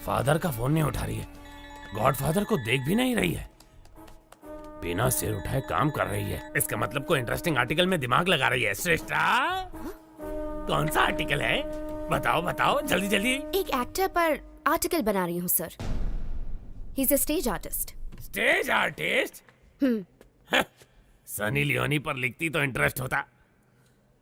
Father का phone नहीं उठा रही है, गॉडफादर को देख भी नहीं रही है, बिना सिर उठाए काम कर रही है। इसका मतलब कोई इंटरेस्टिंग आर्टिकल में दिमाग लगा रही है। श्रेष्ठा, कौन सा आर्टिकल है? बताओ बताओ जल्दी जल्दी। एक एक्टर पर आर्टिकल बना रही हूँ sir. He is a stage artist. Stage artist? Sunny Leone पर लिखती तो इंटरेस्ट होता,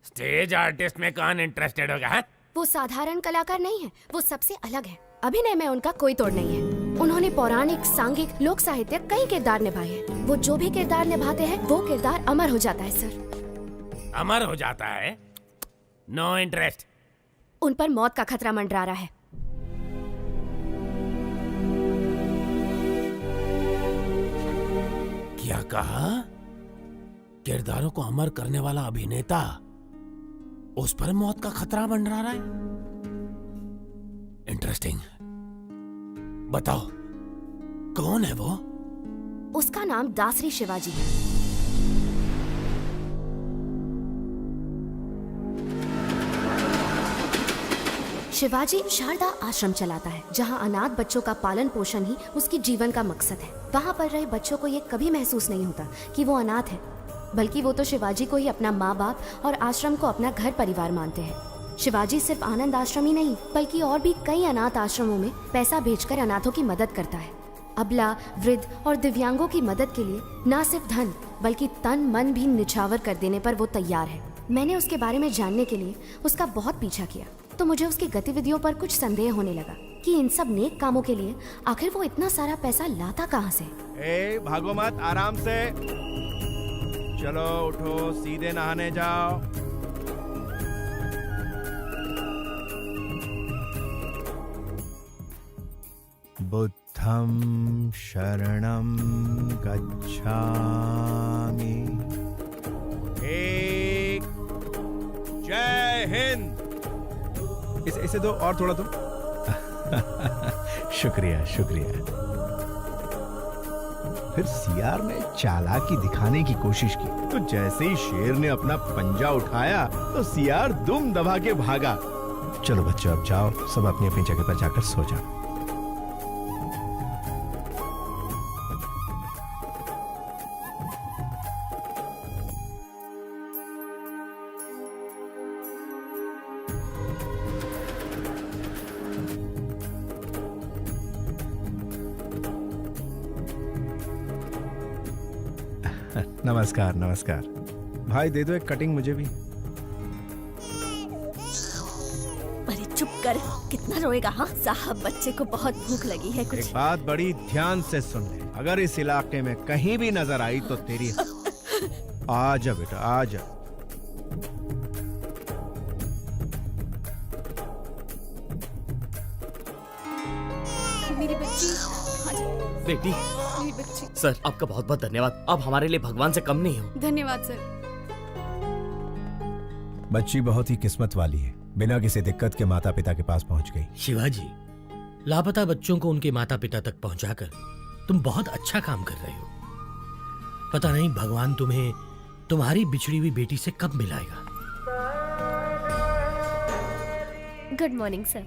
स्टेज आर्टिस्ट में कौन इंटरेस्टेड होगा? है? वो साधारण कलाकार नहीं है, वो सबसे अलग है। अभिनय में उनका कोई तोड़ नहीं है। उन्होंने पौराणिक, सांघिक, लोक साहित्य कई किरदार निभाए हैं। वो जो भी किरदार निभाते हैं वो किरदार अमर हो जाता है सर। अमर हो जाता है? No interest. उन पर मौत का खतरा मंडरा रहा है। क्या कहा? किरदारों को अमर करने वाला अभिनेता, उस पर मौत का खतरा मंडरा रहा है? इंटरेस्टिंग। बताओ कौन है वो? उसका नाम दासरी शिवाजी है। शिवाजी शारदा आश्रम चलाता है, जहां अनाथ बच्चों का पालन पोषण ही उसकी जीवन का मकसद है। वहां पर रहे बच्चों को ये कभी महसूस नहीं होता कि वो अनाथ है, बल्कि वो तो शिवाजी को ही अपना माँ बाप और आश्रम को अपना घर परिवार मानते हैं। शिवाजी सिर्फ आनंद आश्रम ही नहीं, बल्कि और भी कई अनाथ आश्रमों में पैसा भेजकर अनाथों की मदद करता है। अबला, वृद्ध और दिव्यांगों की मदद के लिए न सिर्फ धन बल्कि तन मन भी निछावर कर देने पर वो तैयार है। मैंने उसके बारे में जानने के लिए उसका बहुत पीछा किया, तो मुझे उसकी गतिविधियों पर कुछ संदेह होने लगा कि इन सब नेक कामों के लिए आखिर वो इतना सारा पैसा लाता कहाँ से। भागो मत, आराम से चलो, उठो, सीधे नहाने जाओ। बुद्धं शरणं गच्छामि। एक, जय हिंद। इसे दो और थोड़ा दो। शुक्रिया शुक्रिया। फिर सियार ने चालाकी दिखाने की कोशिश की, तो जैसे ही शेर ने अपना पंजा उठाया तो सियार दुम दबा के भागा। चलो बच्चों, अब जाओ, सब अपनी अपनी जगह पर जाकर सो जाओ। नमस्कार नमस्कार। भाई दे दो एक कटिंग मुझे भी। अरे चुप कर, कितना रोएगा? हाँ साहब, बच्चे को बहुत भूख लगी है। कुछ एक बात बड़ी ध्यान से सुन ले, अगर इस इलाके में कहीं भी नजर आई तो तेरी आ जा बेटा, आ जा। मेरी बच्ची। बेटी, मेरी बच्ची। सर आपका बहुत बहुत धन्यवाद। आप हमारे लिए भगवान से कम नहीं हो। धन्यवाद सर। बच्ची बहुत ही किस्मत वाली है, बिना किसी दिक्कत के माता पिता के पास पहुंच गई। शिवाजी, लापता बच्चों को उनके माता पिता तक पहुंचाकर तुम बहुत अच्छा काम कर रहे हो। पता नहीं भगवान तुम्हें तुम्हारी बिछड़ी हुई बेटी से कब मिलाएगा। Good morning sir.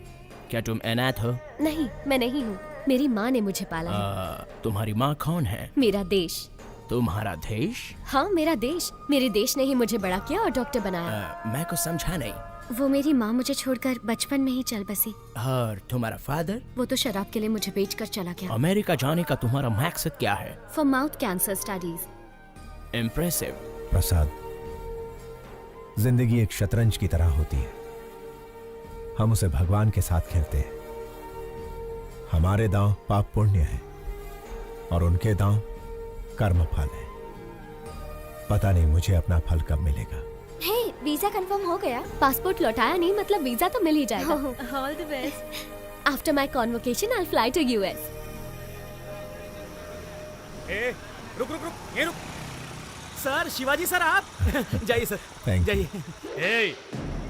क्या तुम अनाथ हो? नहीं, मैं नहीं हूँ, मेरी माँ ने मुझे पाला है। तुम्हारी माँ कौन है? मेरा देश। तुम्हारा देश? हाँ मेरा देश। मेरे देश ने ही मुझे बड़ा किया और डॉक्टर बनाया। मैं कुछ समझा नहीं। वो मेरी माँ मुझे छोड़कर बचपन में ही चल बसी। और तुम्हारा फादर? वो तो शराब के लिए मुझे बेचकर चला गया। अमेरिका जाने का तुम्हारा मकसद क्या है? For mouth cancer studies. Impressive. Prasad, जिंदगी एक शतरंज की तरह होती है। हम उसे भगवान के साथ खेलते हैं। हमारे दांव पाप पुण्य है और उनके दांव कर्म फल है। पता नहीं मुझे अपना फल कब मिलेगा। हे, वीजा कंफर्म हो गया। पासपोर्ट लौटाया नहीं, मतलब वीजा तो मिल ही जाएगा। All the best. After my convocation I will fly to US. रुक रुक रुक, ये रुक। सर, शिवाजी सर आप। जाइए सर, Thank you. जाइए।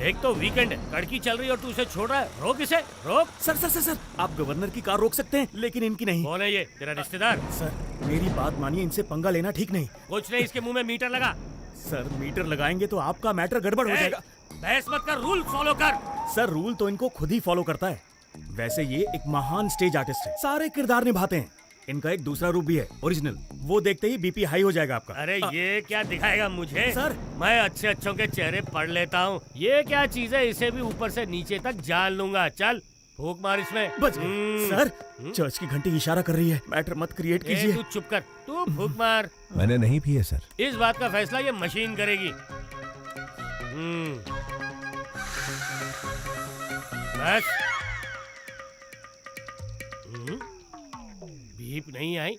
एक तो वीकेंड है, लड़की चल रही है और तू उसे छोड़ रहा है। रोक इसे, रोक। सर सर सर सर, आप गवर्नर की कार रोक सकते हैं, लेकिन इनकी नहीं। कौन है ये? तेरा रिश्तेदार? सर मेरी बात मानिए, इनसे पंगा लेना ठीक नहीं। कुछ नहीं, इसके मुंह में मीटर लगा। सर मीटर लगाएंगे तो आपका मैटर गड़बड़ हो जाएगा। बहस मत कर, रूल फॉलो कर। सर रूल तो इनको खुद ही फॉलो करता है। वैसे ये एक महान स्टेज आर्टिस्ट है, सारे किरदार निभाते हैं। इनका एक दूसरा रूप भी है, ओरिजिनल। वो देखते ही बीपी हाई हो जाएगा आपका। अरे ये क्या दिखाएगा मुझे? सर। मैं अच्छे अच्छों के चेहरे पढ़ लेता हूँ। ये क्या चीज है? इसे भी ऊपर से नीचे तक जान लूंगा। चल फूक मार इसमें। बच गए। सर, चर्च की घंटी इशारा कर रही है। मैटर मत क्रिएट कीजिए। तू चुप कर, तू फूक मार। मैंने नहीं पिए सर। इस बात का फैसला ये मशीन करेगी। बस। बीप नहीं आई।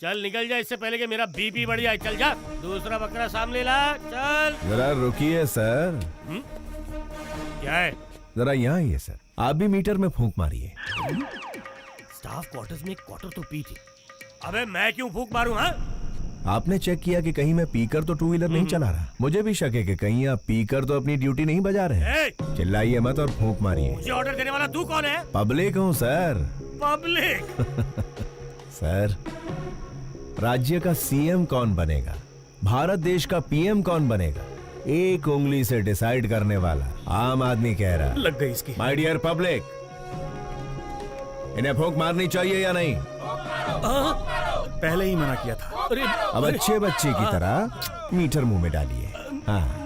चल निकल जा इससे पहले कि मेरा बीपी बढ़ जाए। चल जा, दूसरा बकरा सामने ला। चल। जरा रुकिए सर। क्या है? जरा यहाँ आइए सर, आप भी मीटर में फूंक मारिए। स्टाफ क्वार्टर्स में एक क्वार्टर तो पी थी। अबे मैं क्यों फूंक मारूं? हाँ, आपने चेक किया कि कहीं मैं पीकर तो टू व्हीलर नहीं चला रहा? मुझे भी शक है कि कहीं आप पीकर तो अपनी ड्यूटी नहीं बजा रहे हैं। चिल्लाइए मत और फूंक मारिए। मुझे ऑर्डर देने वाला तू कौन है? पब्लिक हूँ सर। पब्लिक? सर, राज्य का सीएम कौन बनेगा, भारत देश का पीएम कौन बनेगा, एक उंगली से डिसाइड करने वाला आम आदमी कह रहा। लग गई इसकी। माय डियर पब्लिक, इन्हें फूंक मारनी चाहिए या नहीं? पहले ही मना किया था। अब अच्छे बच्चे की तरह मीटर मुंह में डालिए। हाँ।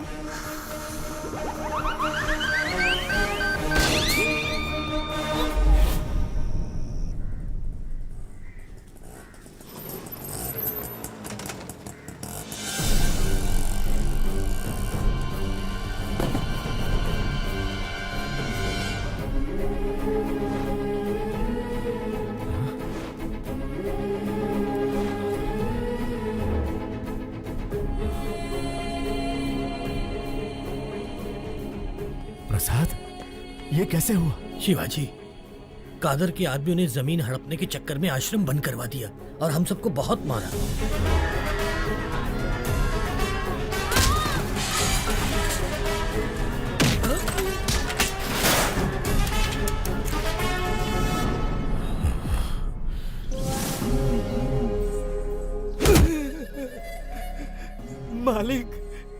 प्रसाद, ये कैसे हुआ? शिवाजी, कादर के आदमियों ने जमीन हड़पने के चक्कर में आश्रम बंद करवा दिया और हम सबको बहुत मारा। मालिक,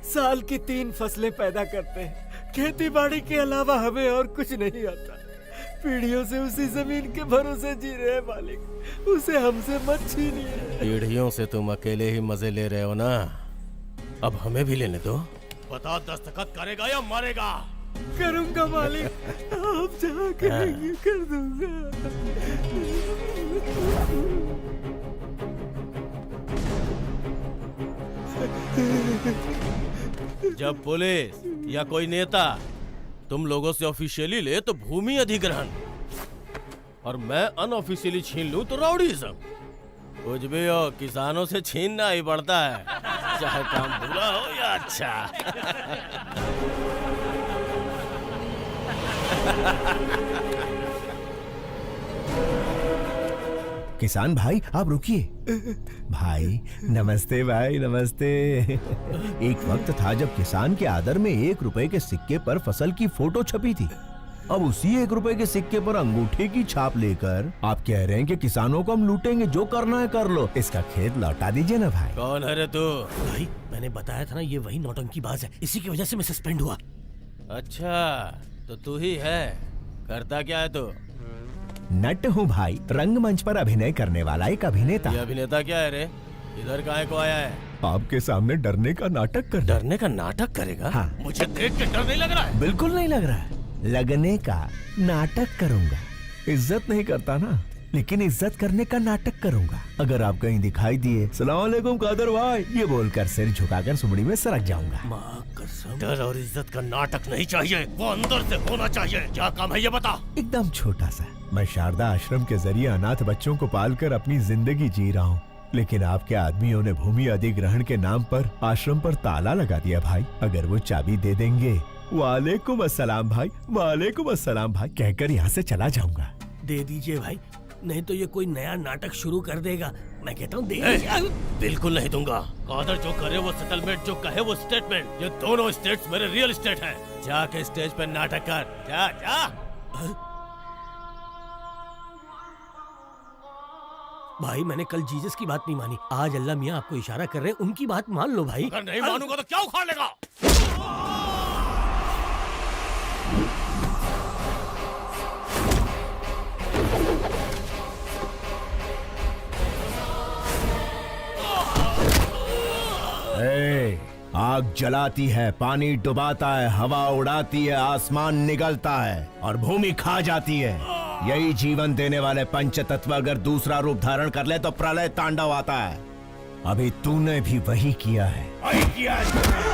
साल की 3 फसलें पैदा करते हैं। खेती बाड़ी के अलावा हमें और कुछ नहीं आता। पीढ़ियों से उसी जमीन के भरोसे जी रहे हैं मालिक, उसे हमसे मत छीनिए। पीढ़ियों से तुम अकेले ही मजे ले रहे हो ना, अब हमें भी लेने दो। बता, दस्तखत करेगा या मारेगा? करूंगा मालिक, आप जहाँ कहेंगे कर दूंगा। जब पुलिस या कोई नेता तुम लोगों से ऑफिशियली ले तो भूमि अधिग्रहण, और मैं अनऑफिशियली छीन लूं तो राउडीज़म। कुछ भी हो, किसानों से छीनना ही पड़ता है, चाहे काम बुरा हो या अच्छा। किसान भाई, आप रुकिए। भाई नमस्ते, भाई नमस्ते। एक वक्त था जब किसान के आदर में 1 रुपए के सिक्के पर फसल की फोटो छपी थी। अब उसी 1 रुपए के सिक्के पर अंगूठे की छाप लेकर आप कह रहे हैं कि किसानों को हम लूटेंगे, जो करना है कर लो। इसका खेत लौटा दीजिए ना भाई। कौन है रे तू? भाई, मैंने बताया था ना, ये वही नौटंकीबाज है, इसी की वजह से मैं सस्पेंड हुआ। अच्छा, तो तू ही है। करता क्या है तू? नट हूँ भाई, रंगमंच पर अभिनय करने वाला एक अभिनेता। ये अभिनेता क्या है रे? इधर काहे को आया है? आपके सामने डरने का नाटक कर। डरने का नाटक करेगा? हाँ। मुझे देख के डर नहीं लग रहा है? बिल्कुल नहीं लग रहा है। लगने का नाटक करूंगा। इज्जत नहीं करता ना, लेकिन इज्जत करने का नाटक करूंगा। अगर आप कहीं दिखाई दिए, सलाम अलैकुम कादर भाई, ये बोलकर सिर झुकाकर सुमड़ी में सरक जाऊंगा। माँ कसम, डर और इज्जत का नाटक नहीं चाहिए, वो अंदर से होना चाहिए। क्या काम है ये बता। एकदम छोटा सा। मैं शारदा आश्रम के जरिए अनाथ बच्चों को पालकर अपनी जिंदगी जी रहा हूँ, लेकिन आपके आदमियों ने भूमि अधिग्रहण के नाम पर आश्रम पर ताला लगा दिया भाई। अगर वो चाबी दे देंगे, वालेकुम अस्सलाम भाई, वालेकुम अस्सलाम भाई कहकर यहाँ से चला जाऊंगा। दे दीजिए भाई, नहीं तो ये कोई नया नाटक शुरू कर देगा। मैं कहता हूँ दे दीजिए। बिल्कुल नहीं दूंगा। कादर जो करे वो सेटलमेंट, जो कहे वो स्टेटमेंट। ये दोनों स्टेट्स मेरे रियल स्टेट हैं। जाके स्टेज पे नाटक कर, जा जा। भाई, मैंने कल जीसस की बात नहीं मानी, आज अल्लाह मियाँ आपको इशारा कर रहे हैं, उनकी बात मान लो भाई। अगर नहीं मानूंगा तो क्या उखाड़ लेगा? जलाती है, पानी डुबाता है, हवा उड़ाती है, आसमान निगलता है और भूमि खा जाती है। यही जीवन देने वाले पंच तत्व अगर दूसरा रूप धारण कर ले तो प्रलय तांडव आता है। अभी तूने भी वही किया है। वही किया है।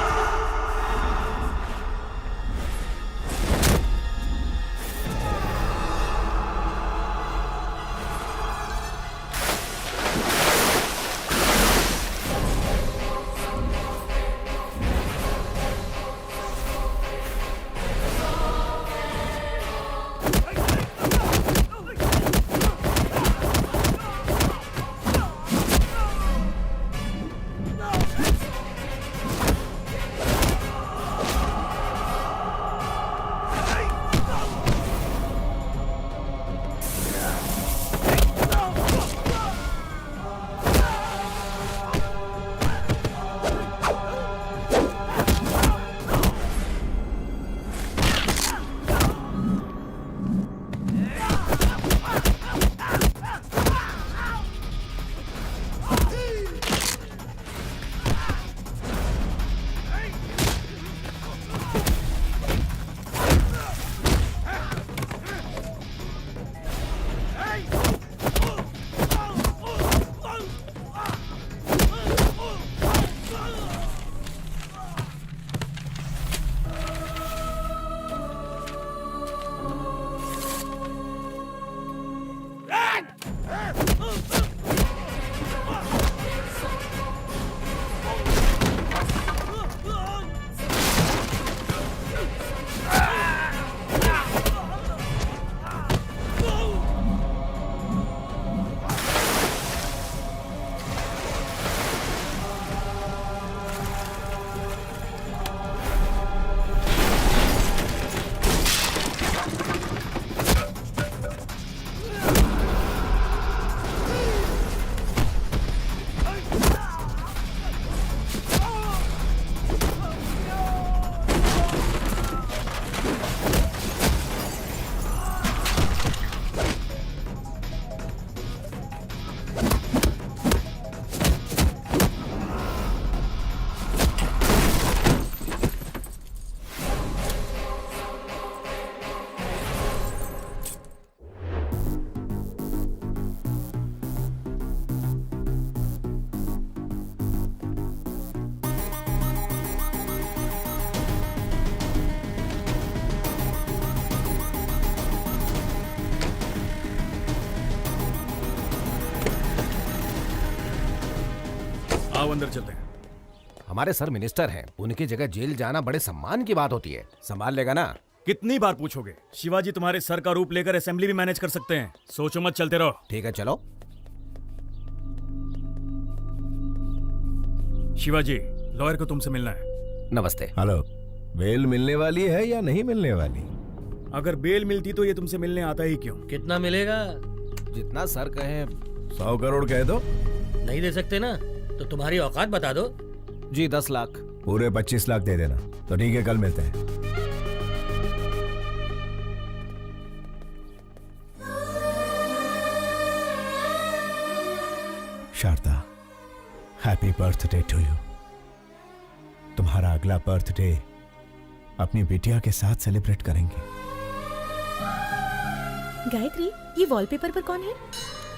आओ अंदर चलते हैं। हमारे सर मिनिस्टर हैं, उनकी जगह जेल जाना बड़े सम्मान की बात होती है। संभाल लेगा ना? कितनी बार पूछोगे? शिवाजी तुम्हारे सर का रूप लेकर असेंबली भी मैनेज कर सकते हैं। सोचो मत, चलते रहो। ठीक है चलो। शिवाजी, लॉयर को तुमसे मिलना है। नमस्ते। हेलो, बेल मिलने वाली है या नहीं मिलने वाली? अगर बेल मिलती तो ये तुमसे मिलने आता ही क्यों? कितना मिलेगा? जितना सर कहें। 100 करोड़ कह दो। नहीं दे सकते ना तो तुम्हारी औकात बता दो। जी 10 लाख। पूरे 25 लाख दे देना। तो ठीक है, कल मिलते हैं। Sharda, happy birthday to you. तुम्हारा अगला बर्थडे अपनी बिटिया के साथ सेलिब्रेट करेंगे। गायत्री, ये वॉलपेपर पर कौन है?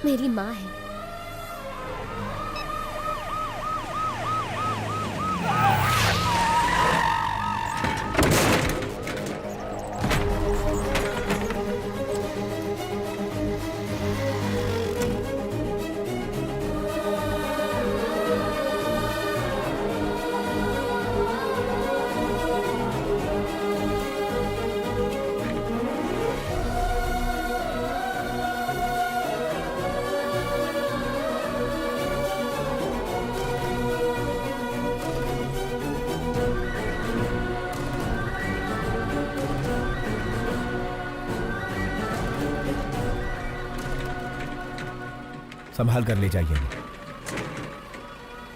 मेरी माँ है। संभाल कर ले जाइए।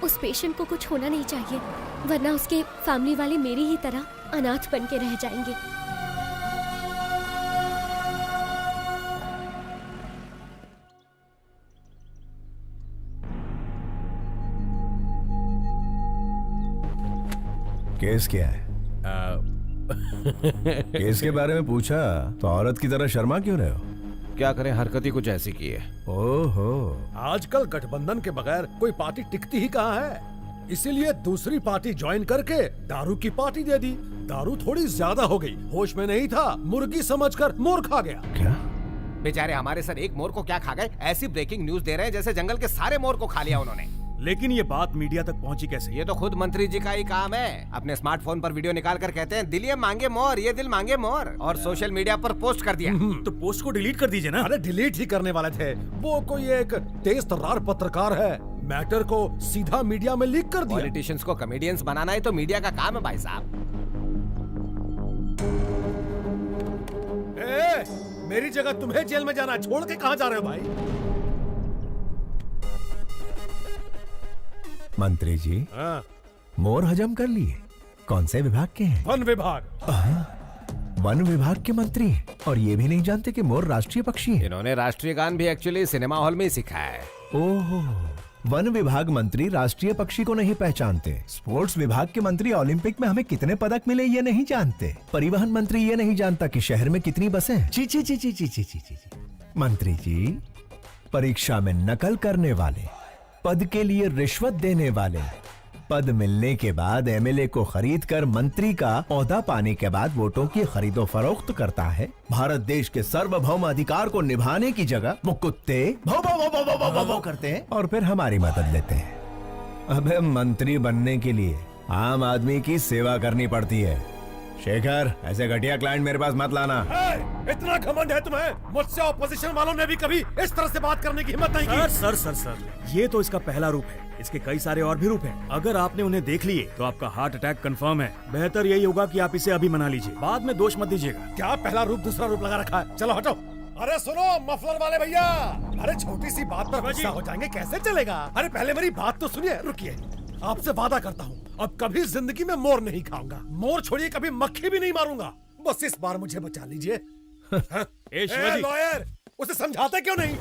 उस पेशेंट को कुछ होना नहीं चाहिए, वरना उसके फैमिली वाले मेरी ही तरह अनाथ बन के रह जाएंगे। केस क्या है? केस के बारे में पूछा तो औरत की तरह शर्मा क्यों रहे हो? क्या करें, हरकत ही कुछ ऐसी की है। ओहो, आजकल गठबंधन के बगैर कोई पार्टी टिकती ही कहाँ है, इसीलिए दूसरी पार्टी ज्वाइन करके दारू की पार्टी दे दी। दारू थोड़ी ज्यादा हो गई, होश में नहीं था, मुर्गी समझकर मोर खा गया। क्या? बेचारे हमारे सर एक मोर को क्या खा गए? ऐसी ब्रेकिंग न्यूज दे रहे हैं जैसे जंगल के सारे मोर को खा लिया उन्होंने। लेकिन ये बात मीडिया तक पहुंची कैसे? ये तो खुद मंत्री जी का ही काम है। अपने स्मार्टफोन पर वीडियो निकाल कर कहते हैं दिल ये मांगे मोर, ये दिल मांगे मोर, और सोशल मीडिया पर पोस्ट कर दिया। तो पोस्ट को डिलीट कर दीजिए ना। अरे डिलीट ही करने वाले थे, वो कोई एक तेज तर्रार पत्रकार है, मैटर को सीधा मीडिया में लीक कर दिया। पॉलिटिशियंस को कॉमेडियंस बनाना ही तो मीडिया का काम है भाई साहब। मेरी जगह तुम्हें जेल में जाना, छोड़ के कहाँ जा रहे हो भाई? मंत्री जी, हाँ। मोर हजम कर लिए। कौन से विभाग के हैं? वन विभाग। वन विभाग के मंत्री हैं और ये भी नहीं जानते कि मोर राष्ट्रीय पक्षी है। इन्होंने राष्ट्रीय गान भी एक्चुअली सिनेमा हॉल में ही सीखा है। ओहो, वन विभाग मंत्री राष्ट्रीय पक्षी को नहीं पहचानते। स्पोर्ट्स विभाग के मंत्री ओलंपिक में हमें कितने पदक मिले ये नहीं जानते। परिवहन मंत्री ये नहीं जानता कि शहर में कितनी बसें हैं। ची ची ची ची ची ची ची ची। मंत्री जी, परीक्षा में नकल करने वाले, पद के लिए रिश्वत देने वाले, पद मिलने के बाद एमएलए को खरीद कर मंत्री का ओहदा पाने के बाद वोटों की खरीदो फरोख्त करता है। भारत देश के सार्वभौम अधिकार को निभाने की जगह वो कुत्ते भौ भौ भौ भौ भौ भौ भौ भौ करते हैं और फिर हमारी मदद लेते हैं। अबे मंत्री बनने के लिए आम आदमी की सेवा करनी पड़ती है। शेखर, ऐसे घटिया क्लाइंट मेरे पास मत लाना। इतना घमंड है तुम्हें? मुझसे ऑपोजिशन वालों ने भी कभी इस तरह से बात करने की हिम्मत नहीं की। सर, ये तो इसका पहला रूप है। इसके कई सारे और भी रूप हैं। अगर आपने उन्हें देख लिए तो आपका हार्ट अटैक कंफर्म है। बेहतर यही होगा कि आप इसे अभी मना लीजिए, बाद में दोष मत दीजिएगा। क्या पहला रूप दूसरा रूप लगा रखा है? चलो हटो। अरे सुनो मफलर वाले भैया, अरे छोटी सी बात पर गुस्सा हो जाएंगे, कैसे चलेगा? अरे पहले मेरी बात तो सुनिए। रुकिए, आपसे वादा करता हूँ अब कभी जिंदगी में मोर नहीं खाऊंगा। मोर छोड़िए, कभी मक्खी भी नहीं मारूंगा। बस इस बार मुझे बचा लीजिए। लॉयर, उसे समझाते क्यों नहीं?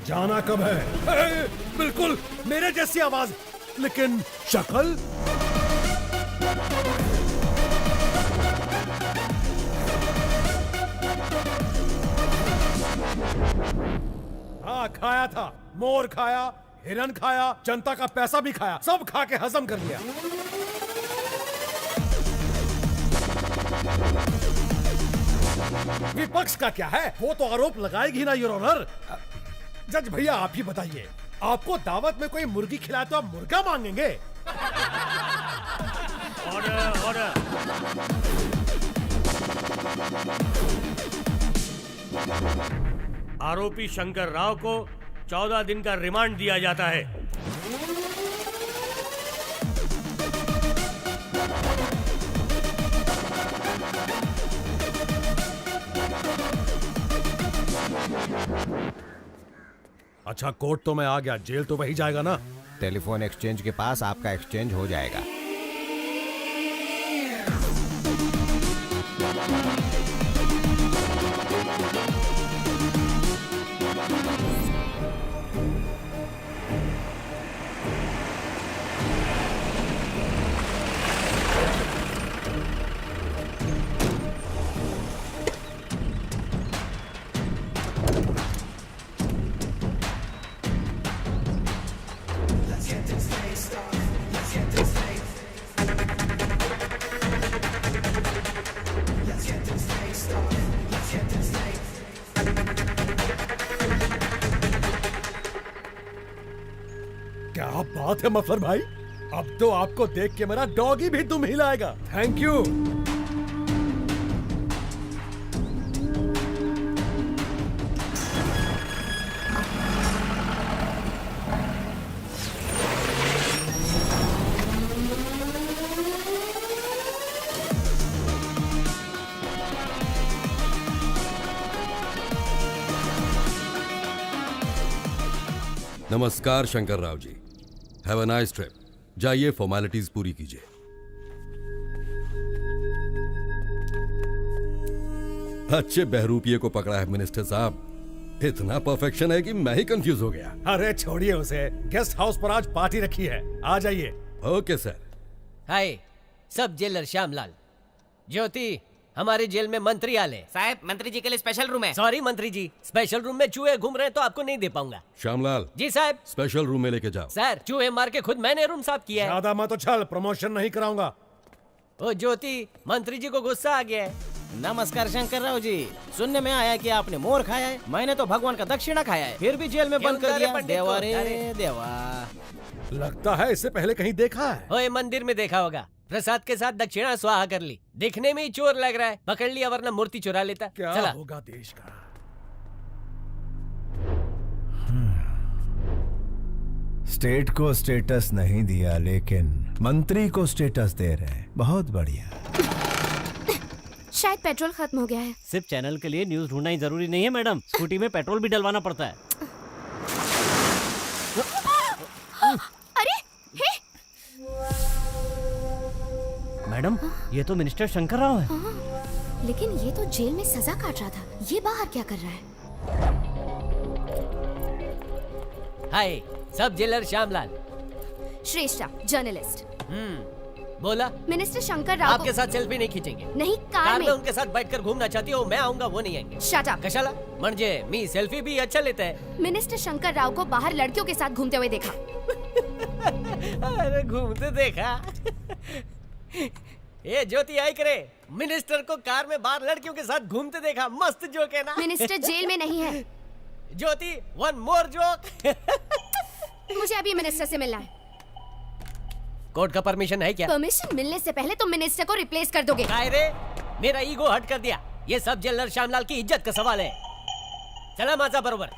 जाना कब है? बिल्कुल मेरे जैसी आवाज, लेकिन शक्ल। हाँ, खाया था, मोर खाया, हिरन खाया, जनता का पैसा भी खाया, सब खा के हजम कर लिया। विपक्ष का क्या है? वो तो आरोप लगाएगी ना योर ऑनर। जज भैया आप ही बताइए, आपको दावत में कोई मुर्गी खिलाए तो आप मुर्गा मांगेंगे? ऑर्डर। आरोपी शंकर राव को 14 दिन का रिमांड दिया जाता है। अच्छा, कोर्ट तो मैं आ गया, जेल तो वही जाएगा ना? टेलीफोन एक्सचेंज के पास आपका एक्सचेंज हो जाएगा। क्या बात है मफलर भाई, अब तो आपको देख के मेरा डॉगी भी दुम हिलाएगा। Thank you. नमस्कार Shankar Rao ji, have a nice trip. जाइए फॉर्मेलिटीज पूरी कीजिए। अच्छे बहरूपिये को पकड़ा है मिनिस्टर साहब। इतना परफेक्शन है कि मैं ही कंफ्यूज हो गया। अरे छोड़िए उसे, गेस्ट हाउस पर आज पार्टी रखी है, आ जाइए। Okay sir. हाय, सब जेलर श्यामलाल। ज्योति, हमारे जेल में मंत्री आले। साहब, मंत्री जी के लिए स्पेशल रूम है। सॉरी मंत्री जी, स्पेशल रूम में चूहे घूम रहे हैं तो आपको नहीं दे पाऊंगा। श्यामलाल, जी साहब। स्पेशल रूम में लेके जाओ। सर, चूहे मार के खुद मैंने रूम साफ किया है। ज्यादा मत उछल, प्रमोशन नहीं कराऊंगा। ओ ज्योति, मंत्री जी को गुस्सा आ गया है। नमस्कार शंकर राव जी, सुनने में आया कि आपने मोर खाया है। मैंने तो भगवान का दक्षिणा खाया है, फिर भी जेल में बंद कर दिया। देवा रे देवा। लगता है इससे पहले कहीं देखा है। ओए, मंदिर में देखा होगा। प्रसाद के साथ दक्षिणा स्वाहा कर ली। दिखने में ही चोर लग रहा है, पकड़ लिया वरना मूर्ति चुरा लेता। क्या चला। होगा देश का। स्टेट को स्टेटस नहीं दिया, लेकिन मंत्री को स्टेटस दे रहे हैं। बहुत बढ़िया। शायद पेट्रोल खत्म हो गया है। सिर्फ चैनल के लिए न्यूज ढूंढना ही जरूरी नहीं है मैडम, स्कूटी में पेट्रोल भी डलवाना पड़ता है। अरे हे! मैडम, ये तो मिनिस्टर शंकर राव है। लेकिन ये तो जेल में सजा काट रहा था, ये बाहर क्या कर रहा है? हाय, सब जेलर श्यामलाल। श्रेष्ठा, जर्नलिस्ट। बोला। मिनिस्टर शंकर राव आपके साथ सेल्फी नहीं खींचेंगे। नहीं, कार में उनके साथ बैठकर घूमना चाहती हो, मैं आऊंगा, वो नहीं आएंगे। Shut up. कशाला? म्हणजे मी सेल्फी भी अच्छा लेता है। मिनिस्टर शंकर राव को बाहर लड़कियों के साथ घूमते हुए देखा। अरे घूमते देखा? ये ज्योति आई करे, मिनिस्टर को कार में बाहर लड़कियों के साथ घूमते देखा। मस्त जोक है ना? मिनिस्टर जेल में नहीं है। ज्योति, वन मोर जोक। मुझे अभी मिनिस्टर से मिलना है। कोर्ट का परमिशन है क्या? परमिशन मिलने से पहले तुम मिनिस्टर को रिप्लेस कर दोगे। काय रे, मेरा ईगो हट कर दिया। ये सब जेलर श्यामलाल की इज्जत का सवाल है। चला माझा बरोबर।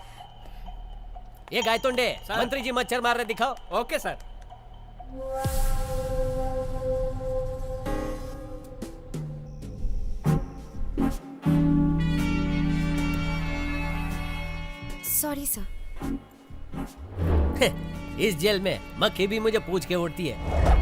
ये गायतोंडे, मंत्री जी मच्छर मार रहे, दिखाओ। Okay sir. Sorry sir. इस जेल में मक्खी भी मुझे पूछ के उड़ती है।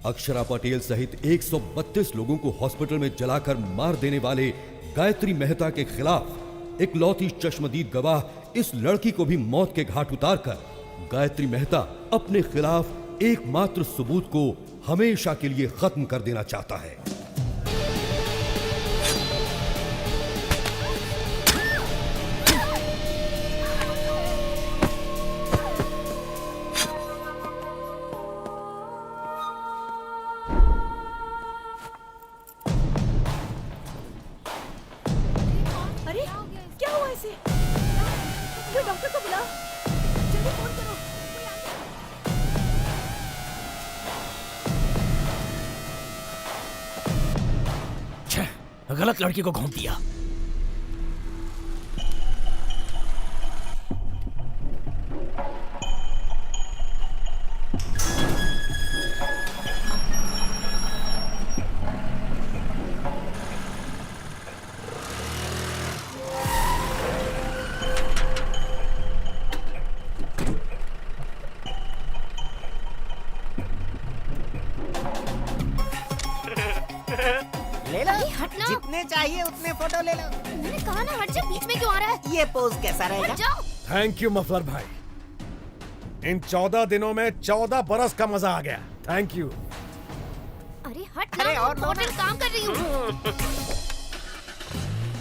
अक्षरा पटेल सहित 132 लोगों को हॉस्पिटल में जलाकर मार देने वाले गायत्री मेहता के खिलाफ इकलौती चश्मदीद गवाह इस लड़की को भी मौत के घाट उतारकर गायत्री मेहता अपने खिलाफ एकमात्र सबूत को हमेशा के लिए खत्म कर देना चाहता है। डॉक्टर को बुलाओ, जल्दी फोन करो। गलत लड़की को घूम दिया। ले लो, जितने चाहिए उतने फोटो ले लो। मैंने कहा ना हट जा, बीच में क्यों आ रहा है? ये पोज कैसा रहेगा? हट जाओ। थैंक यू मफलर भाई, इन 14 दिनों में 14 बरस का मजा आ गया। Thank you. अरे हट अरे ना, और लो होटल काम कर रही हूँ।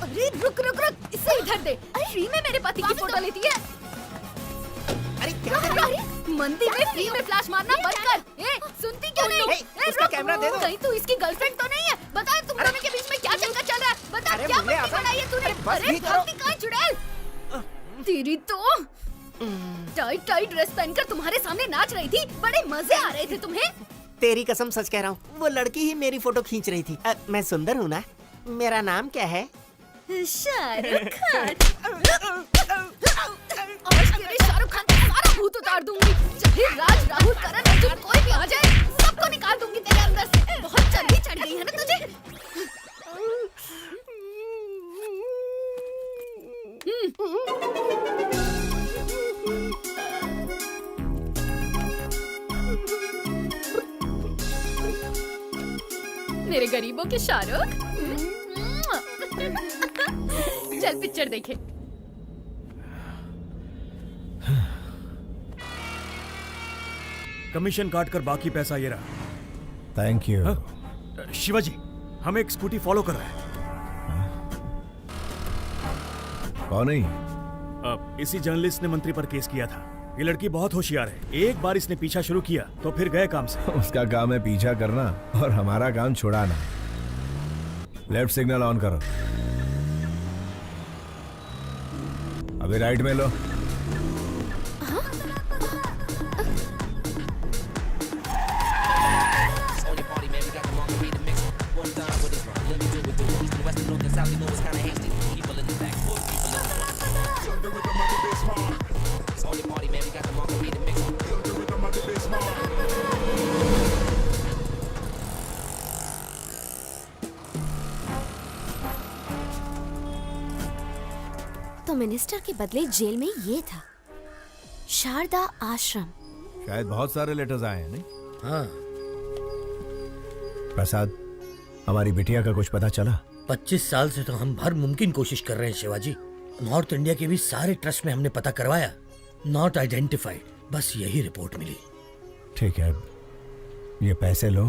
अरे रुक रुक रुक, इसे इधर दे। फ्री में मेरे पति की फोटो लेती है। अरे क्या कर रही है? मंदिर में फ्री में फ्लैश मारना बंद कर। ए, सुनती क्यों नहीं? उसका कैमरा दे दो। कहीं तू इसकी गर्लफ्रेंड तो नहीं है? बता तुम दोनों के बीच में क्या चक्कर चल रहा है? बता अरे क्या मुझे मस्ती बनाई है तूने? अरे भागती कहाँ चुड़ैल? तेरी तो टाइट टाइट ड्रेस पहनकर तुम्हारे सामने नाच रही थी, बड़े मजे आ रहे थे तुम्हें। तेरी कसम सच कह रहा हूँ, वो लड़की ही मेरी फोटो खींच रही थी। मैं सुंदर हूँ ना? मेरा नाम क्या है? शाहरुख खान। आज तेरे शाहरुख खान का सारा भूत उतार दूंगी। चाहे राज, राहुल, करण, अर्जुन कोई भी आ जाए, सबको निकाल दूंगी तेरे अंदर से। बहुत चर्बी चढ़ गई है ना तुझे? मेरे गरीबों के शाहरुख। चल पिक्चर देखे। कमीशन काट कर बाकी पैसा ये रहा। Thank you. शिवाजी, हमें एक स्कूटी फॉलो कर रहा है। कौन है? इसी जर्नलिस्ट ने मंत्री पर केस किया था। ये लड़की बहुत होशियार है। एक बार इसने पीछा शुरू किया तो फिर गए काम से। उसका काम है पीछा करना और हमारा काम छुड़ाना। लेफ्ट सिग्नल ऑन करो। अभी राइट में लो। तो मिनिस्टर के बदले जेल में ये था, शारदा आश्रम। शायद बहुत सारे लेटर्स आए हैं, नहीं? हाँ। प्रसाद, हमारी बिटिया का कुछ पता चला? 25 साल से तो हम हर मुमकिन कोशिश कर रहे हैं शिवाजी। नॉर्थ इंडिया के भी सारे ट्रस्ट में हमने पता करवाया, नॉट आइडेंटिफाइड। बस यही रिपोर्ट मिली। ठीक है, ये पैसे लो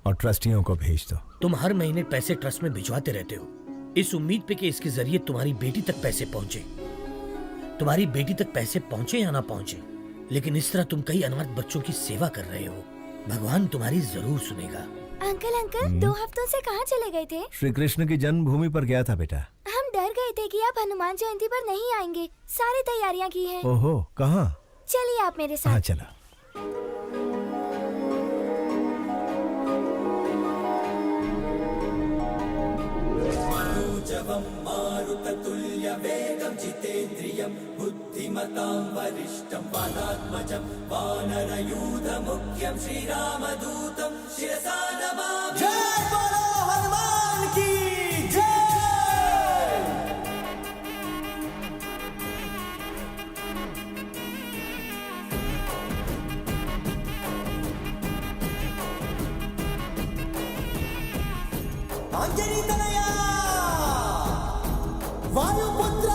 और ट्रस्टियों को भेज दो। तुम हर महीने पैसे ट्रस्ट में भिजवाते रहते हो, इस उम्मीद पे कि इसके जरिए तुम्हारी बेटी तक पैसे पहुंचे। तुम्हारी बेटी तक पैसे पहुंचे या ना पहुंचे, लेकिन इस तरह तुम कई अनाथ बच्चों की सेवा कर रहे हो। भगवान तुम्हारी जरूर सुनेगा। अंकल 2 हफ्तों से कहाँ चले गए थे? श्री कृष्ण की जन्मभूमि पर गया था बेटा। हम डर गए थे कि आप हनुमान जयंती पर नहीं आएंगे। सारी तैयारियां की हैं। ओहो, कहाँ? चलिए आप मेरे साथ। हाँ चला। मारुततुल्य वेगं जितेन्द्रियं बुद्धिमतां वरिष्ठं वातात्मजं वानरयूथ मुख्यं श्रीरामदूतं शिरसा नमामि। जय बोलो हनुमान की जय। अंजनी तनया वायुपुत्र।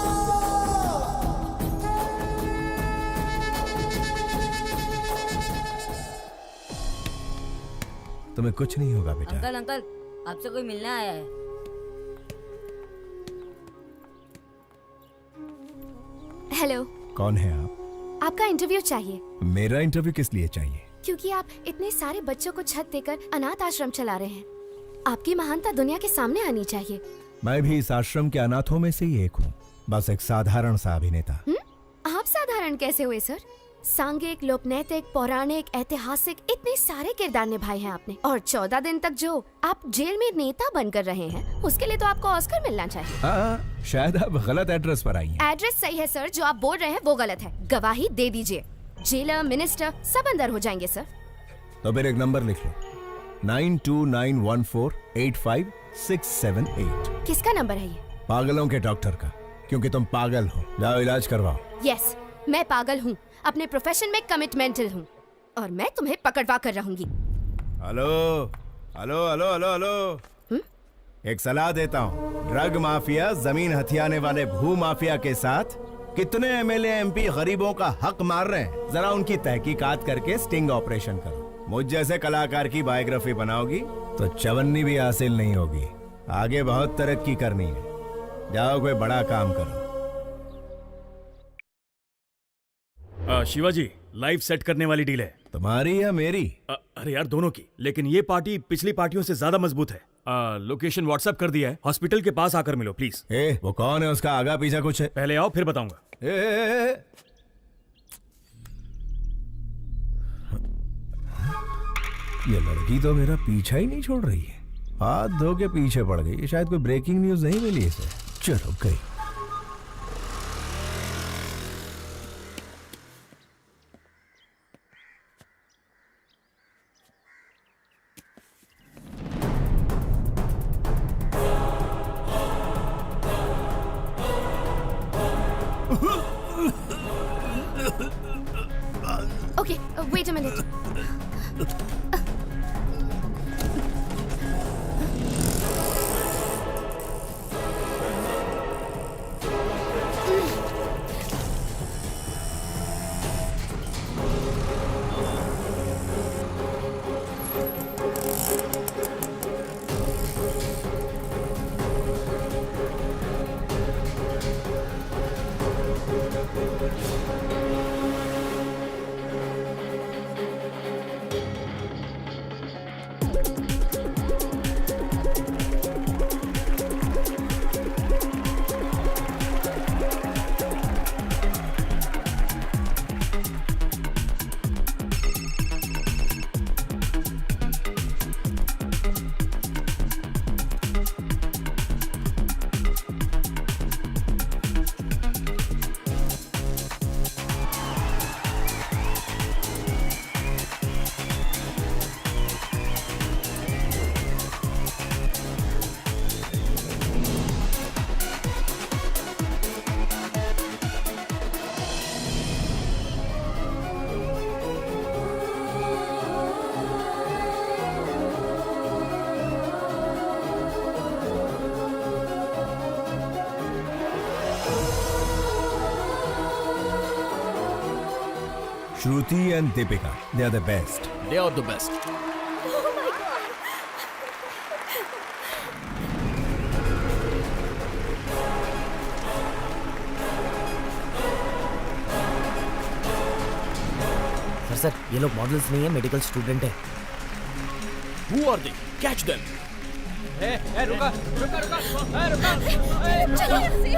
तुम्हें कुछ नहीं होगा बेटा। अंकल आपसे कोई मिलने आया है। हेलो। कौन है आप? आपका इंटरव्यू चाहिए। मेरा इंटरव्यू किस लिए चाहिए? क्योंकि आप इतने सारे बच्चों को छत देकर अनाथ आश्रम चला रहे हैं। आपकी महानता दुनिया के सामने आनी चाहिए। मैं भी इस आश्रम के अनाथों में से ही एक हूँ, बस एक साधारण सा अभिनेता। आप साधारण कैसे हुए सर? सांघिक, लोकनैतिक, पौराणिक, ऐतिहासिक, इतने सारे किरदार निभाए हैं आपने। और 14 दिन तक जो आप जेल में नेता बनकर रहे हैं, उसके लिए तो आपको ऑस्कर मिलना चाहिए। शायद आप गलत एड्रेस पर आई हैं। एड्रेस सही है सर, जो आप बोल रहे हैं वो गलत है। गवाही दे दीजिए, जेलर, मिनिस्टर सब अंदर हो जाएंगे सर। तो फिर एक नंबर लिख लो, 9291485678। किसका नंबर है ये? पागलों के डॉक्टर का, क्योंकि तुम पागल हो। जाओ इलाज करवाओ। यस, मैं पागल हूँ, अपने प्रोफेशन में कमिटमेंटल हूँ, और मैं तुम्हें पकड़वा कर रहूंगी। Hello hello hello hello hello, एक सलाह देता हूँ। ड्रग माफिया, जमीन हथियाने वाले भू माफिया के साथ कितने एमएलए एमपी गरीबों का हक मार रहे हैं, जरा उनकी तहकीकात करके स्टिंग ऑपरेशन करो। मुझ जैसे कलाकार की बायोग्राफी बनाओगी तो चवन्नी भी हासिल नहीं होगी। आगे बहुत तरक्की करनी है, जाओ कोई बड़ा काम करो। शिवाजी, लाइव सेट करने वाली डील है। तुम्हारी या मेरी? अरे यार, दोनों की। लेकिन ये पार्टी पिछली पार्टियों से ज्यादा मजबूत है। लोकेशन व्हाट्सएप कर दिया है, हॉस्पिटल के पास आकर मिलो प्लीज। वो कौन है? उसका आगा पीछा कुछ है? पहले आओ फिर बताऊंगा। ये लड़की तो मेरा पीछा ही नहीं छोड़ रही है, हाथ धो के पीछे पड़ गई। शायद कोई ब्रेकिंग न्यूज नहीं मिली इसे। चलो गई। Okay, wait a minute. Shruti and Deepika, they are the best. They are the best. Sir ये लोग मॉडल्स नहीं है, मेडिकल स्टूडेंट है। Who are they? Catch them. रुका रुका रुका रुका चलो यहाँ से।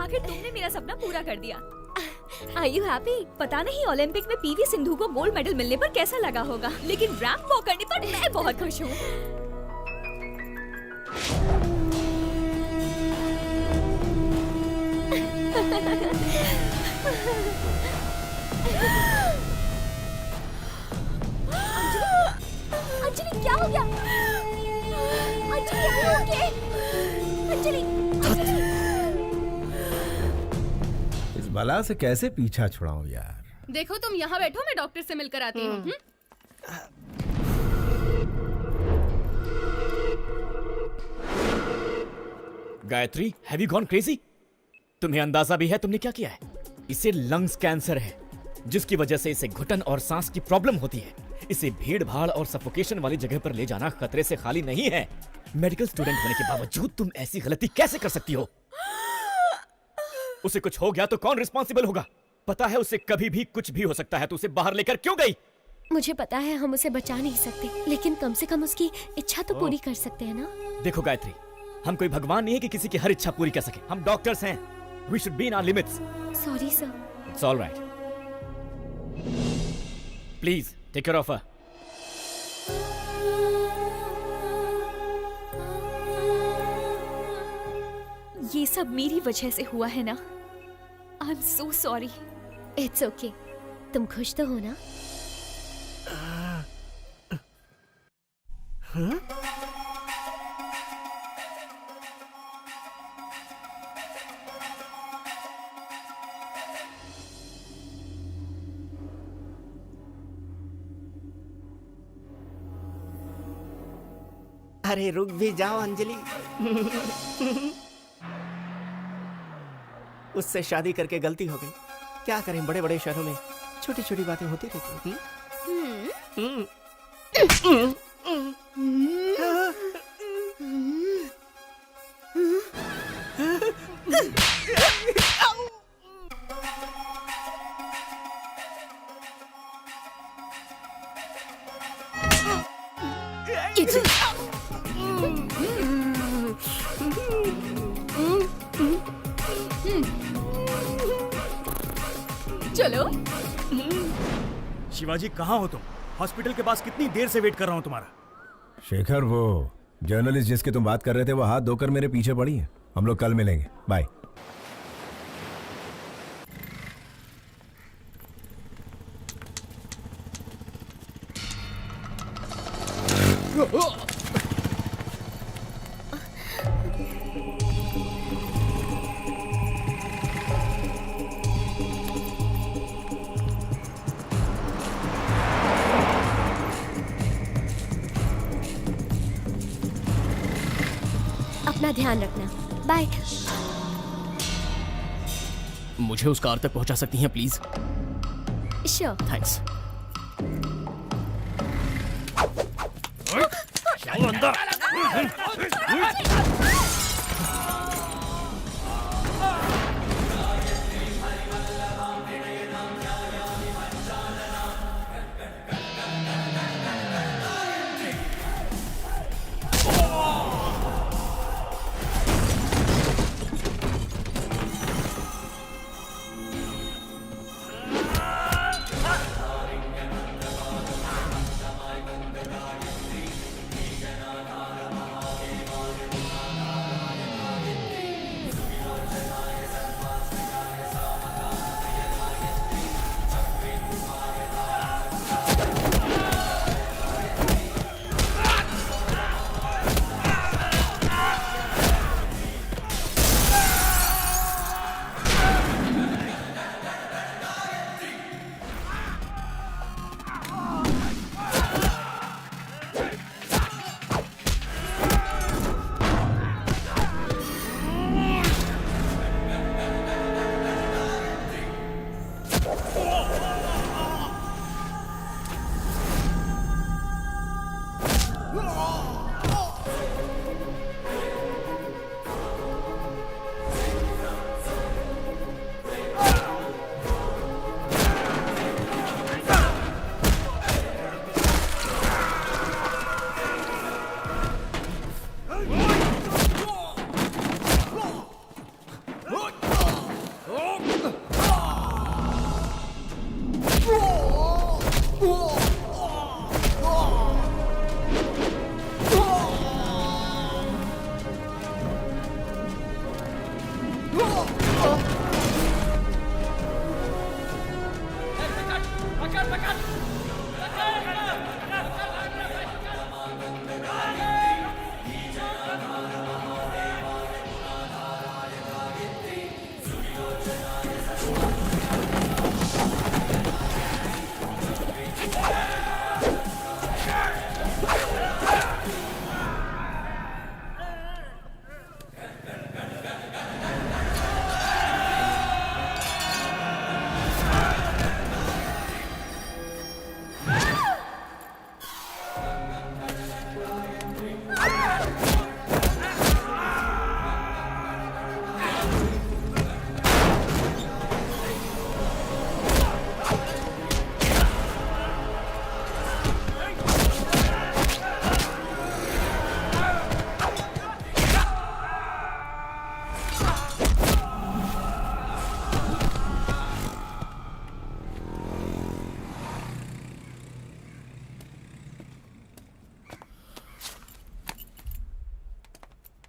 आखिर तुमने मेरा सपना पूरा कर दिया। Are you happy? पता नहीं ओलंपिक में पीवी सिंधु को गोल्ड मेडल मिलने पर कैसा लगा होगा, लेकिन रैंप वॉक करने पर मैं बहुत खुश हूँ। अंजलि क्या हो गया? Anjali are you okay? Anjali इस बला से कैसे पीछा छुड़ाऊं यार। देखो तुम यहाँ बैठो, मैं डॉक्टर से मिलकर आती हूँ। Gayatri, have you gone crazy? तुम्हें अंदाजा भी है तुमने क्या किया है? इसे लंग्स कैंसर है, जिसकी वजह से इसे घुटन और सांस की प्रॉब्लम होती है। इसे भीड़ भाड़ और सफोकेशन वाली जगह पर ले जाना खतरे से खाली नहीं है। मेडिकल स्टूडेंट होने के बावजूद तुम ऐसी गलती कैसे कर सकती हो? उसे कुछ हो गया तो कौन रिस्पॉन्सिबल होगा? पता है उसे कभी भी कुछ भी हो सकता है, तो उसे बाहर लेकर क्यों गई? मुझे पता है हम उसे बचा नहीं सकते, लेकिन कम से कम उसकी इच्छा तो पूरी कर सकते हैं ना। देखो गायत्री, हम कोई भगवान नहीं है कि किसी की हर इच्छा पूरी कर सके। हम डॉक्टर्स हैं। We should be in our limits. Sorry, sir. It's all right. Please, take care of her. ये सब मेरी वजह से हुआ है ना। I'm so sorry. It's okay. तुम खुश तो हो ना? अरे रुक भी जाओ अंजलि। उससे शादी करके गलती हो गई। क्या करें, बड़े बड़े शहरों में छोटी छोटी बातें होती रहती हैं। चलो। शिवाजी कहाँ हो तुम? हॉस्पिटल के पास कितनी देर से वेट कर रहा हूँ तुम्हारा। शेखर, वो जर्नलिस्ट जिसकी तुम बात कर रहे थे वो हाथ धोकर मेरे पीछे पड़ी है। हम लोग कल मिलेंगे। बाय। अपना ध्यान रखना। बाय। मुझे उस कार तक पहुंचा सकती हैं प्लीज? श्योर। थैंक्स।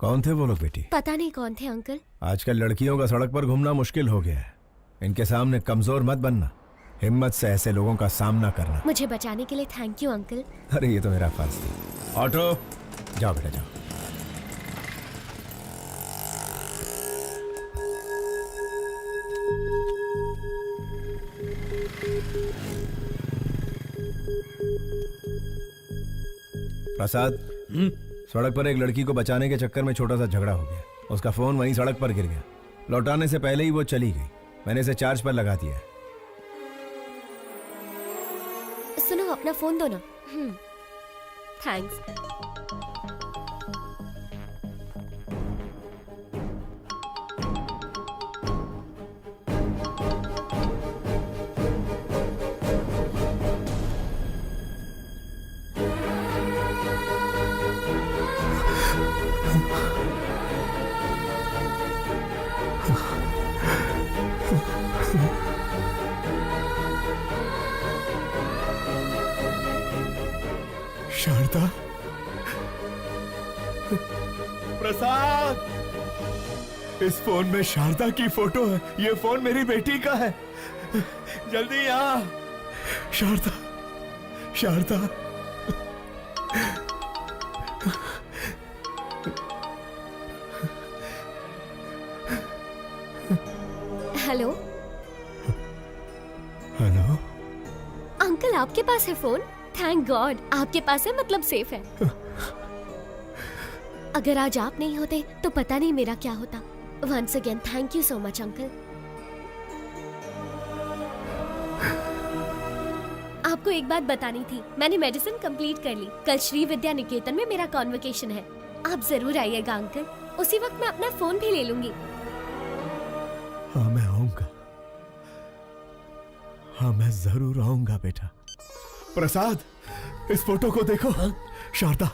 कौन थे वो लोग बेटी? पता नहीं कौन थे अंकल। आजकल लड़कियों का सड़क पर घूमना मुश्किल हो गया है। इनके सामने कमजोर मत बनना, हिम्मत से ऐसे लोगों का सामना करना। मुझे बचाने के लिए थैंक यू अंकल। अरे ये तो मेरा फर्ज था। ऑटो जाओ बेटा जाओ। प्रसाद, सड़क पर एक लड़की को बचाने के चक्कर में छोटा सा झगड़ा हो गया। उसका फोन वहीं सड़क पर गिर गया। लौटाने से पहले ही वो चली गई। मैंने इसे चार्ज पर लगा दिया है। सुनो, अपना फोन दो ना। थैंक्स। शारदा, प्रसाद, इस फोन में शारदा की फोटो है। ये फोन मेरी बेटी का है। जल्दी आ। Sharada, Sharada. Hello. Hello. Uncle, आपके पास है फोन? थैंक गॉड, आपके पास है मतलब सेफ है। अगर आज आप नहीं होते तो पता नहीं मेरा क्या होता। Once again thank you so much uncle. आपको एक बात बतानी थी। मैंने मेडिसिन कंप्लीट कर ली। कल श्री विद्या निकेतन में मेरा कॉन्वोकेशन है। आप जरूर आइएगा अंकल। उसी वक्त मैं अपना फोन भी ले लूंगी। हाँ मैं आऊंगा। हाँ मैं जरूर आऊंगा बेटा। प्रसाद, इस फोटो को देखो। शारदा,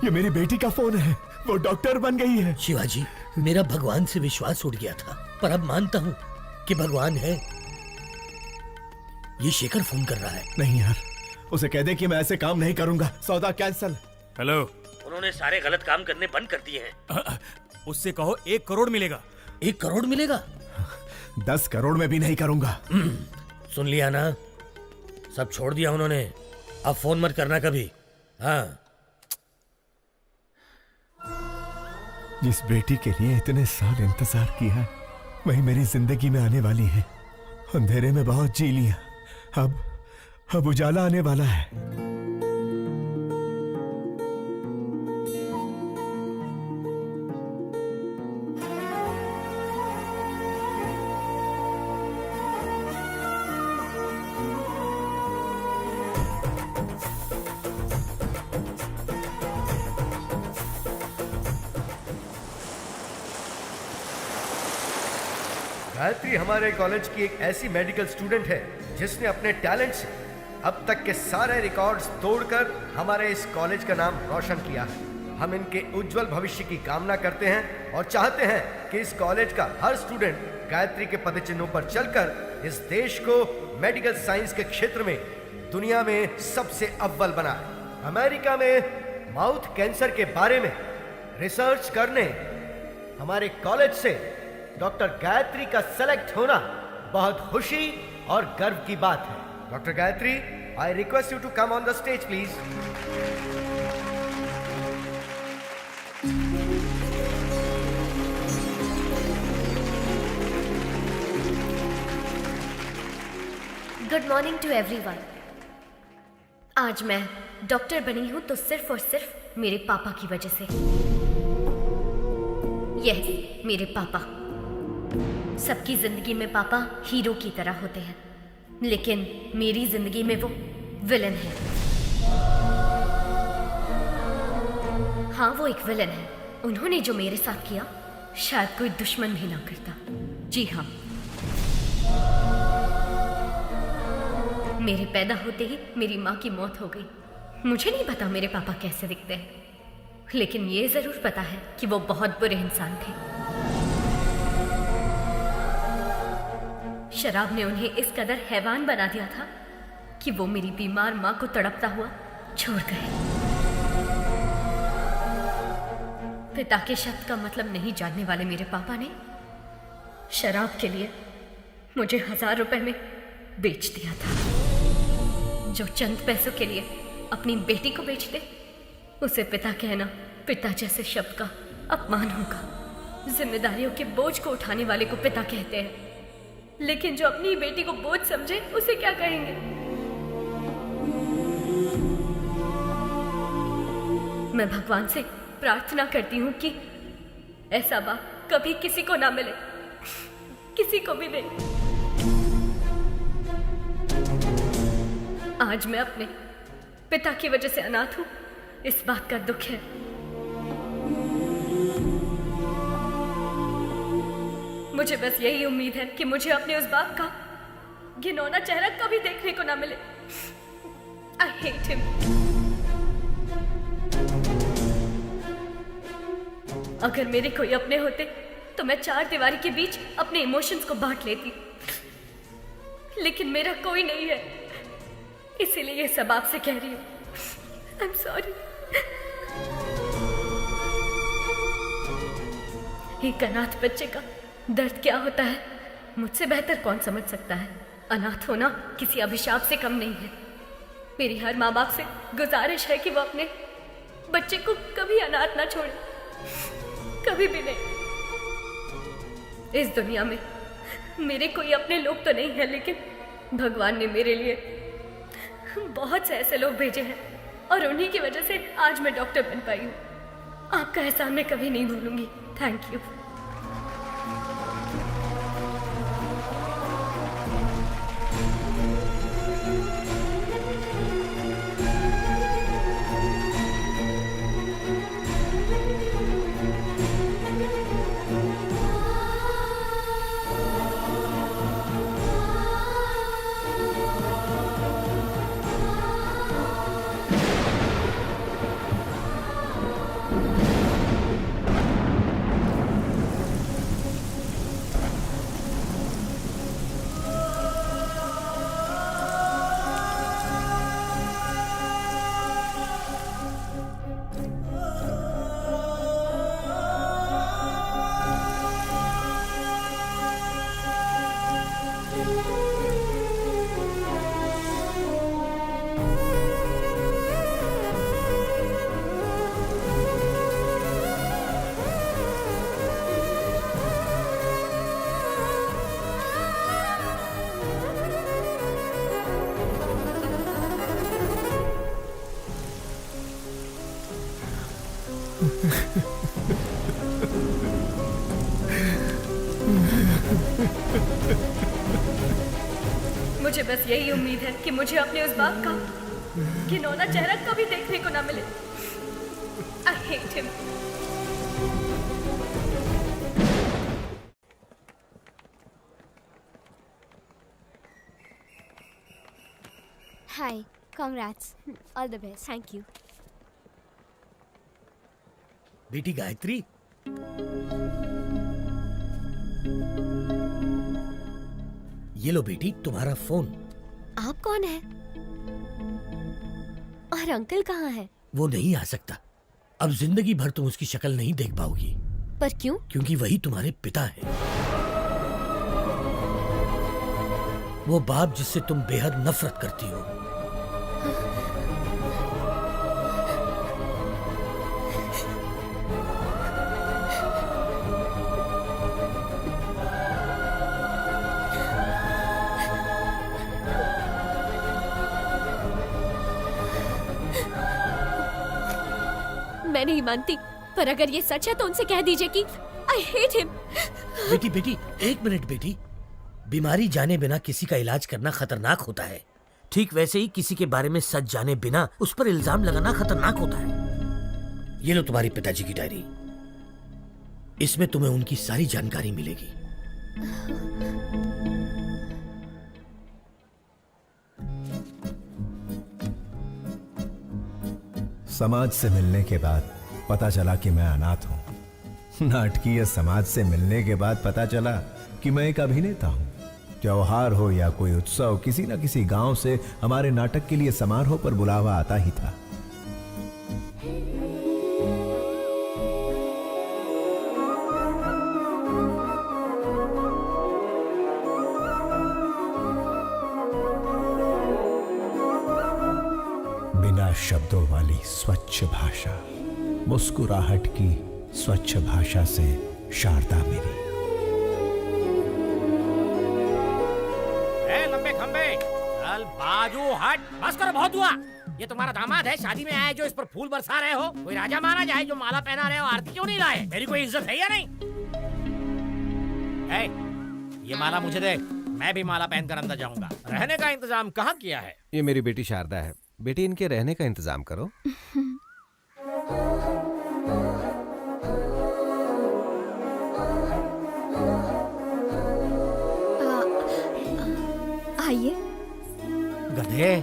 ये मेरी बेटी का फोन है। वो डॉक्टर बन गई है। शिवाजी, मेरा भगवान से विश्वास उठ गया था, पर अब मानता हूँ कि भगवान है। ये शेखर फोन कर रहा है। नहीं यार, उसे कह दे कि मैं ऐसे काम नहीं करूंगा। सौदा कैंसल। हेलो। उन्होंने सारे गलत काम करने बंद कर दिए हैं। उससे कहो 1 करोड़ मिलेगा। 1 करोड़ मिलेगा? 10 करोड़ में भी नहीं करूंगा। सुन लिया ना, सब छोड़ दिया उन्होंने। अब फोन मत करना कभी। हाँ। जिस बेटी के लिए इतने साल इंतजार किया, वही मेरी जिंदगी में आने वाली है। अंधेरे में बहुत जी लिया, अब उजाला आने वाला है। गायत्री हमारे कॉलेज की एक ऐसी मेडिकल स्टूडेंट है जिसने अपने टैलेंट से अब तक के सारे रिकॉर्ड्स तोड़कर हमारे इस कॉलेज का नाम रोशन किया है। हम इनके उज्जवल भविष्य की कामना करते हैं और चाहते हैं कि इस कॉलेज का हर स्टूडेंट गायत्री के पदचिन्हों पर चलकर इस देश को मेडिकल साइंस के क्षेत्र में दुनिया में सबसे अव्वल बनाए। अमेरिका में माउथ कैंसर के बारे में रिसर्च करने हमारे कॉलेज से डॉक्टर गायत्री का सेलेक्ट होना बहुत खुशी और गर्व की बात है। Doctor Gayatri, I request you to come on the stage please. Good morning to everyone. आज मैं डॉक्टर बनी हूं तो सिर्फ और सिर्फ मेरे पापा की वजह से। यह मेरे पापा। सबकी जिंदगी में पापा हीरो की तरह होते हैं, लेकिन मेरी जिंदगी में वो विलन है। हाँ, वो एक विलन है। उन्होंने जो मेरे साथ किया शायद कोई दुश्मन भी ना करता। जी हाँ, मेरे पैदा होते ही मेरी माँ की मौत हो गई। मुझे नहीं पता मेरे पापा कैसे दिखते हैं, लेकिन ये जरूर पता है कि वो बहुत बुरे इंसान थे। शराब ने उन्हें इस कदर हैवान बना दिया था कि वो मेरी बीमार माँ को तड़पता हुआ छोड़ गए। पिता के शब्द का मतलब नहीं जानने वाले मेरे पापा ने शराब के लिए मुझे 1000 रुपए में बेच दिया था। जो चंद पैसों के लिए अपनी बेटी को बेच दे, उसे पिता कहना पिता जैसे शब्द का अपमान होगा। जिम्मेदारियों के बोझ को उठाने वाले को पिता कहते हैं, लेकिन जो अपनी बेटी को बोझ समझे उसे क्या कहेंगे? मैं भगवान से प्रार्थना करती हूँ कि ऐसा बाप कभी किसी को ना मिले, किसी को भी नहीं। आज मैं अपने पिता की वजह से अनाथ हूँ, इस बात का दुख है। मुझे बस यही उम्मीद है कि मुझे अपने उस बाप का घिनौना चेहरा कभी देखने को ना मिले। I hate him। अगर मेरे कोई अपने होते तो मैं 4 दीवारी के बीच अपने इमोशंस को बांट लेती, लेकिन मेरा कोई नहीं है, इसीलिए ये सब आपसे कह रही हूँ। I'm sorry। एक अनाथ बच्चे का दर्द क्या होता है मुझसे बेहतर कौन समझ सकता है। अनाथ होना किसी अभिशाप से कम नहीं है। मेरी हर माँ बाप से गुजारिश है कि वो अपने बच्चे को कभी अनाथ ना छोड़े, कभी भी नहीं। इस दुनिया में मेरे कोई अपने लोग तो नहीं है, लेकिन भगवान ने मेरे लिए बहुत से ऐसे लोग भेजे हैं और उन्हीं की वजह से आज मैं डॉक्टर बन पाई हूँ। आपका एहसान मैं कभी नहीं भूलूंगी। Thank you. मुझे बस यही उम्मीद है कि मुझे अपने उस बाप का घिनौना चेहरा कभी देखने को ना मिले। I hate him। Hi, congrats. All the best. Thank you. बेटी गायत्री, ये लो बेटी तुम्हारा फोन। आप कौन है? और अंकल कहाँ है? वो नहीं आ सकता। अब जिंदगी भर तुम उसकी शक्ल नहीं देख पाओगी। पर क्यों? क्योंकि वही तुम्हारे पिता है। वो बाप जिससे तुम बेहद नफरत करती हो। मैं नहीं मानती, पर अगर ये सच है तो उनसे कह दीजिए कि I hate him। बेटी एक मिनट बेटी, बीमारी जाने बिना किसी का इलाज करना खतरनाक होता है। ठीक वैसे ही किसी के बारे में सच जाने बिना उस पर इल्जाम लगाना खतरनाक होता है। ये लो तुम्हारे पिताजी की डायरी, इसमें तुम्हें उनकी सारी जानकारी मिलेगी। समाज से मिलने के बाद पता चला कि मैं अनाथ हूं। नाटकीय समाज से मिलने के बाद पता चला कि मैं एक अभिनेता हूं। त्योहार हो या कोई उत्सव, किसी न किसी गांव से हमारे नाटक के लिए समारोह पर बुलावा आता ही था। स्वच्छ भाषा, मुस्कुराहट की स्वच्छ भाषा से शारदा मेरी। ए लंबे खंबे, चल बाजू हट, बस करो, बहुत हुआ। ये तुम्हारा दामाद है, शादी में आए जो इस पर फूल बरसा रहे हो? कोई राजा महाराजा है जो माला पहना रहे हो? आरती क्यों नहीं लाए? मेरी कोई इज्जत है या नहीं? ए, ये माला मुझे दे, मैं भी माला पहनकर अंदर जाऊंगा। रहने का इंतजाम कहाँ किया है? ये मेरी बेटी शारदा है। बेटी, इनके रहने का इंतजाम करो। आइए। गधे,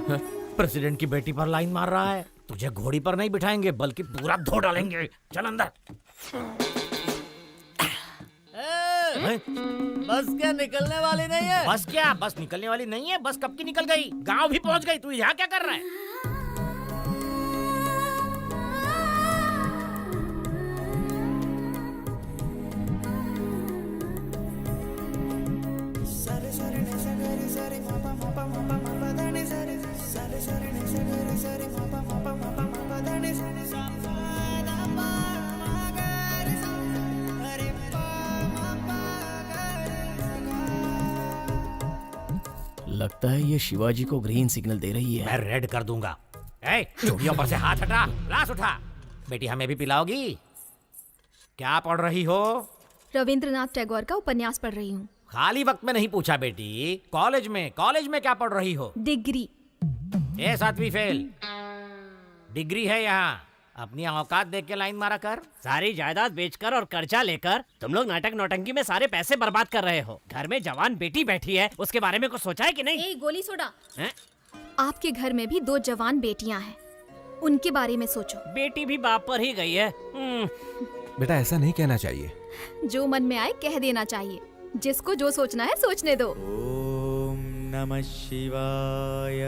प्रेसिडेंट की बेटी पर लाइन मार रहा है। तुझे घोड़ी पर नहीं बिठाएंगे बल्कि पूरा धो डालेंगे। चल अंदर। बस क्या निकलने वाली नहीं है? बस क्या? बस निकलने वाली नहीं है? बस कब की निकल गई, गांव भी पहुंच गई। तू यहाँ क्या कर रहा है? लगता है ये शिवाजी को ग्रीन सिग्नल दे रही है। मैं रेड कर दूंगा। ए, चूड़ियों पर से हाथ हटा, ग्लास उठा। बेटी, हमें भी पिलाओगी? क्या पढ़ रही हो? रविंद्रनाथ टैगोर का उपन्यास पढ़ रही हूँ। खाली वक्त में नहीं पूछा बेटी, कॉलेज में क्या पढ़ रही हो? डिग्री। ए 7वीं फेल, डिग्री है यहाँ। अपनी औकात देख के लाइन मारा कर। सारी जायदाद बेचकर और कर्जा लेकर तुम लोग नाटक नौटंकी में सारे पैसे बर्बाद कर रहे हो। घर में जवान बेटी बैठी है, उसके बारे में कुछ सोचा है कि नहीं? ए, गोली सोडा। हैं? आपके घर में भी 2 जवान बेटियां हैं, उनके बारे में सोचो। बेटी भी बाप पर ही गई है। बेटा, ऐसा नहीं कहना चाहिए। जो मन में आए कह देना चाहिए। जिसको जो सोचना है सोचने दो। ओम नमः शिवाय।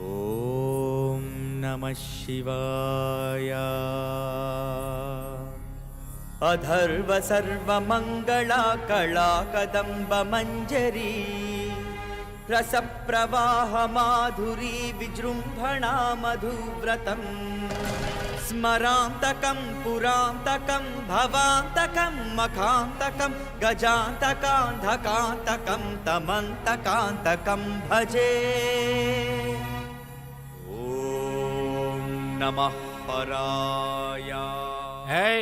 ओम नमः शिवाय। अधर्व सर्व मंगला कला कदम्ब मंजरी रस प्रवाह माधुरी विजृंभणा मधुव्रतम् स्मरांतकं पुरांतकं भवांतकं मखांतकं गजांतकांधकांतकं तमंतकांतकं भजे। ओम नमः पराय। हे,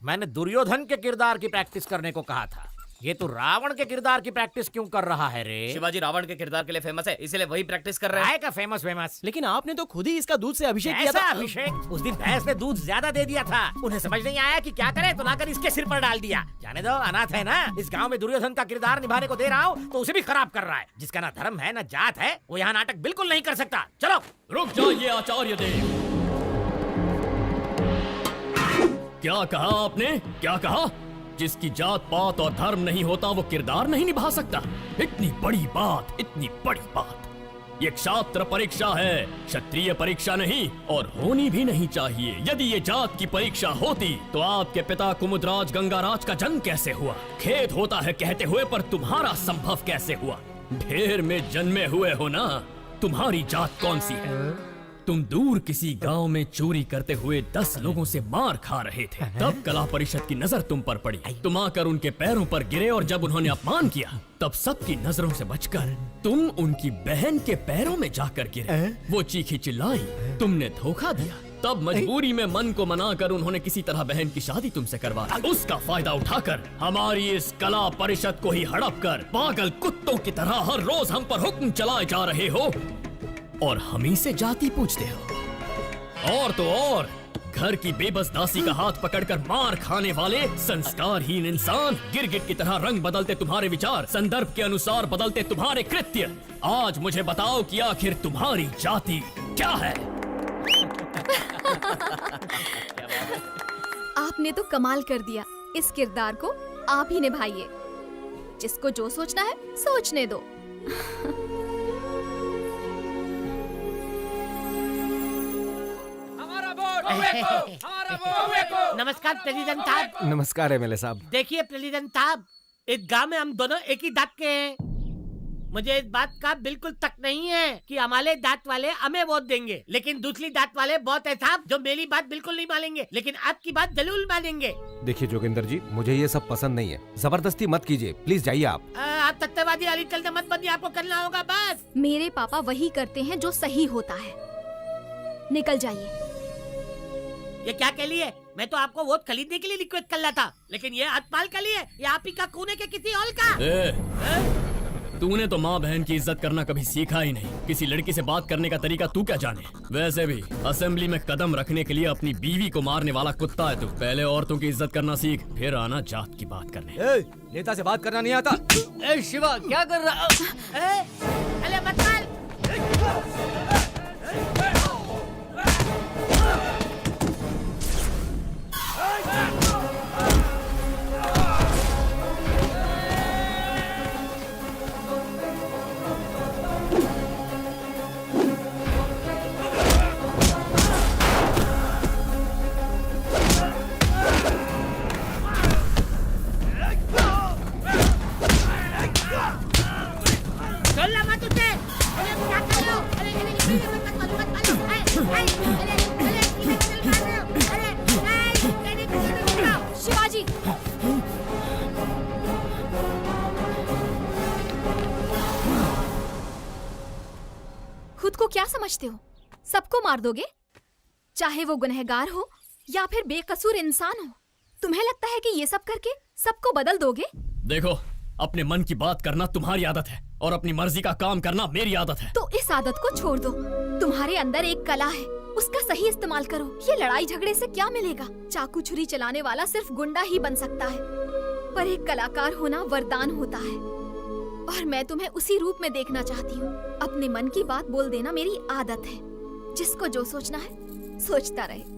मैंने दुर्योधन के किरदार की प्रैक्टिस करने को कहा था। ये तो रावण के किरदार की प्रैक्टिस क्यों कर रहा है रे? शिवाजी रावण के किरदार के लिए फेमस है, इसीलिए वही प्रैक्टिस कर रहे हैं। का फेमस। लेकिन आपने तो खुद ही इसका दूध से अभिषेक किया था। अभिषेक? उस दिन भैंस ने दूध ज्यादा दे दिया था। उन्हें समझ नहीं आया कि क्या करे, तो लाकर इसके सिर पर डाल दिया। जाने दो, अनाथ है ना। इस गांव में दुर्योधन का किरदार निभाने को दे रहा हूँ तो उसे भी खराब कर रहा है। जिसका ना धर्म है ना जात है, वो यहाँ नाटक बिल्कुल नहीं कर सकता। चलो। रुक जाइए आचार्य देव। क्या कहा आपने? क्या कहा? जिसकी जात पात और धर्म नहीं होता वो किरदार नहीं निभा सकता? इतनी बड़ी बात, इतनी बड़ी बात। ये क्षात्र परीक्षा है, क्षत्रिय परीक्षा नहीं, और होनी भी नहीं चाहिए। यदि ये जात की परीक्षा होती तो आपके पिता कुमुदराज गंगाराज का जन्म कैसे हुआ? खेद होता है कहते हुए, पर तुम्हारा संभव कैसे हुआ? ढेर में जन्मे हुए हो ना। तुम्हारी जात कौन सी है? तुम दूर किसी गांव में चोरी करते हुए 10 लोगों से मार खा रहे थे। तब कला परिषद की नजर तुम पर पड़ी। तुम आकर उनके पैरों पर गिरे और जब उन्होंने अपमान किया तब सबकी नजरों से बचकर तुम उनकी बहन के पैरों में जाकर गिरे। वो चीखी चिल्लाई, तुमने धोखा दिया। तब मजबूरी में मन को मनाकर उन्होंने किसी तरह बहन की शादी तुमसे करवा दी। उसका फायदा उठाकर हमारी इस कला परिषद को ही हड़प कर पागल कुत्तों की तरह हर रोज हम पर हुक्म चलाए जा रहे हो और हम ही से जाति पूछते हो। और तो और घर की बेबस दासी का हाथ पकड़कर मार खाने वाले संस्कारहीन इंसान, गिरगिट की तरह रंग बदलते तुम्हारे विचार, संदर्भ के अनुसार बदलते तुम्हारे कृत्य। आज मुझे बताओ कि आखिर तुम्हारी जाति क्या है? आपने तो कमाल कर दिया। इस किरदार को आप ही निभाइए। जिसको जो सोचना है सोचने दो। नमस्कार प्रेसिडेंट साहब। नमस्कार एमएलए साहब। देखिए प्रेसिडेंट साहब, एक गांव में हम दोनों एक ही दांत के हैं। मुझे इस बात का बिल्कुल तक नहीं है कि हमारे दांत वाले हमें वोट देंगे, लेकिन दूसरी दांत वाले बहुत है साहब जो मेरी बात बिल्कुल नहीं मानेंगे, लेकिन आपकी बात जरूर मानेंगे। देखिए जोगिंदर जी, मुझे ये सब पसंद नहीं है, जबरदस्ती मत कीजिए, प्लीज जाइए आप। आप सत्यवादी अली चलते मत बनिए, आपको करना होगा बस। मेरे पापा वही करते हैं जो सही होता है। निकल जाइए। ये क्या कह लिए? मैं तो आपको वोट खरीदने के लिए रिक्वेस्ट कर रहा था, लेकिन ये हथपाल के लिए या आप ही का खूने के किसी और का? तूने तो माँ बहन की इज्जत करना कभी सीखा ही नहीं। किसी लड़की से बात करने का तरीका तू क्या जाने? वैसे भी असेंबली में कदम रखने के लिए अपनी बीवी को मारने वाला कुत्ता है तू। पहले औरतों की इज्जत करना सीख, फिर आना जात की बात करने। नेता से बात करना नहीं आता। शिवा क्या कर रहा? अरे मत मार। शिवाजी, खुद को क्या समझते हो? सबको मार दोगे, चाहे वो गुनहगार हो या फिर बेकसूर इंसान हो। तुम्हें लगता है कि ये सब करके सबको बदल दोगे? देखो, अपने मन की बात करना तुम्हारी आदत है और अपनी मर्जी का काम करना मेरी आदत है। तो इस आदत को छोड़ दो। तुम्हारे अंदर एक कला है, उसका सही इस्तेमाल करो। ये लड़ाई झगड़े से क्या मिलेगा? चाकू छुरी चलाने वाला सिर्फ गुंडा ही बन सकता है, पर एक कलाकार होना वरदान होता है, और मैं तुम्हें उसी रूप में देखना चाहती हूँ। अपने मन की बात बोल देना मेरी आदत है। जिसको जो सोचना है सोचता रहे।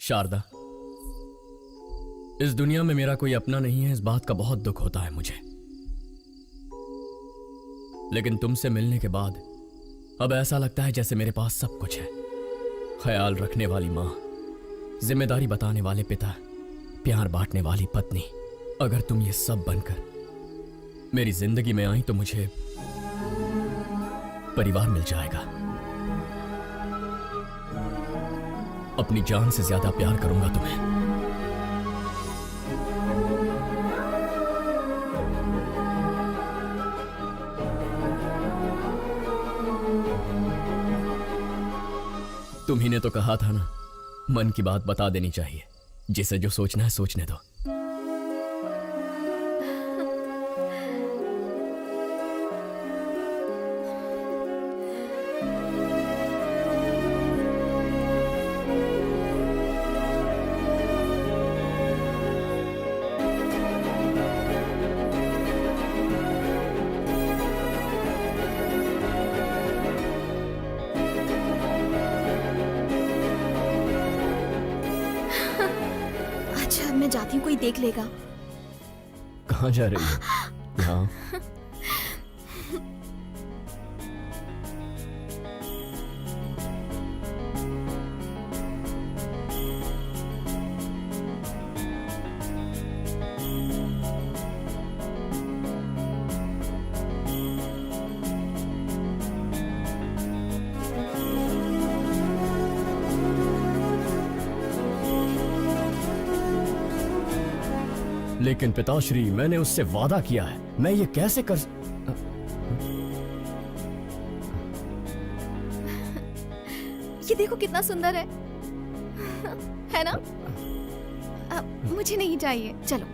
शारदा, इस दुनिया में मेरा कोई अपना नहीं है, इस बात का बहुत दुख होता है मुझे। लेकिन तुमसे मिलने के बाद अब ऐसा लगता है जैसे मेरे पास सब कुछ है। ख्याल रखने वाली माँ, जिम्मेदारी बताने वाले पिता, प्यार बांटने वाली पत्नी। अगर तुम ये सब बनकर मेरी जिंदगी में आई तो मुझे परिवार मिल जाएगा। अपनी जान से ज्यादा प्यार करूंगा तुम्हें। तुम्ही ने तो कहा था ना, मन की बात बता देनी चाहिए। जिसे जो सोचना है सोचने दो। मैं जाती हूँ, कोई देख लेगा। कहाँ जा रही है? यहाँ। लेकिन पिताश्री, मैंने उससे वादा किया है, मैं ये कैसे कर। ये देखो कितना सुंदर है ना? मुझे नहीं चाहिए, चलो।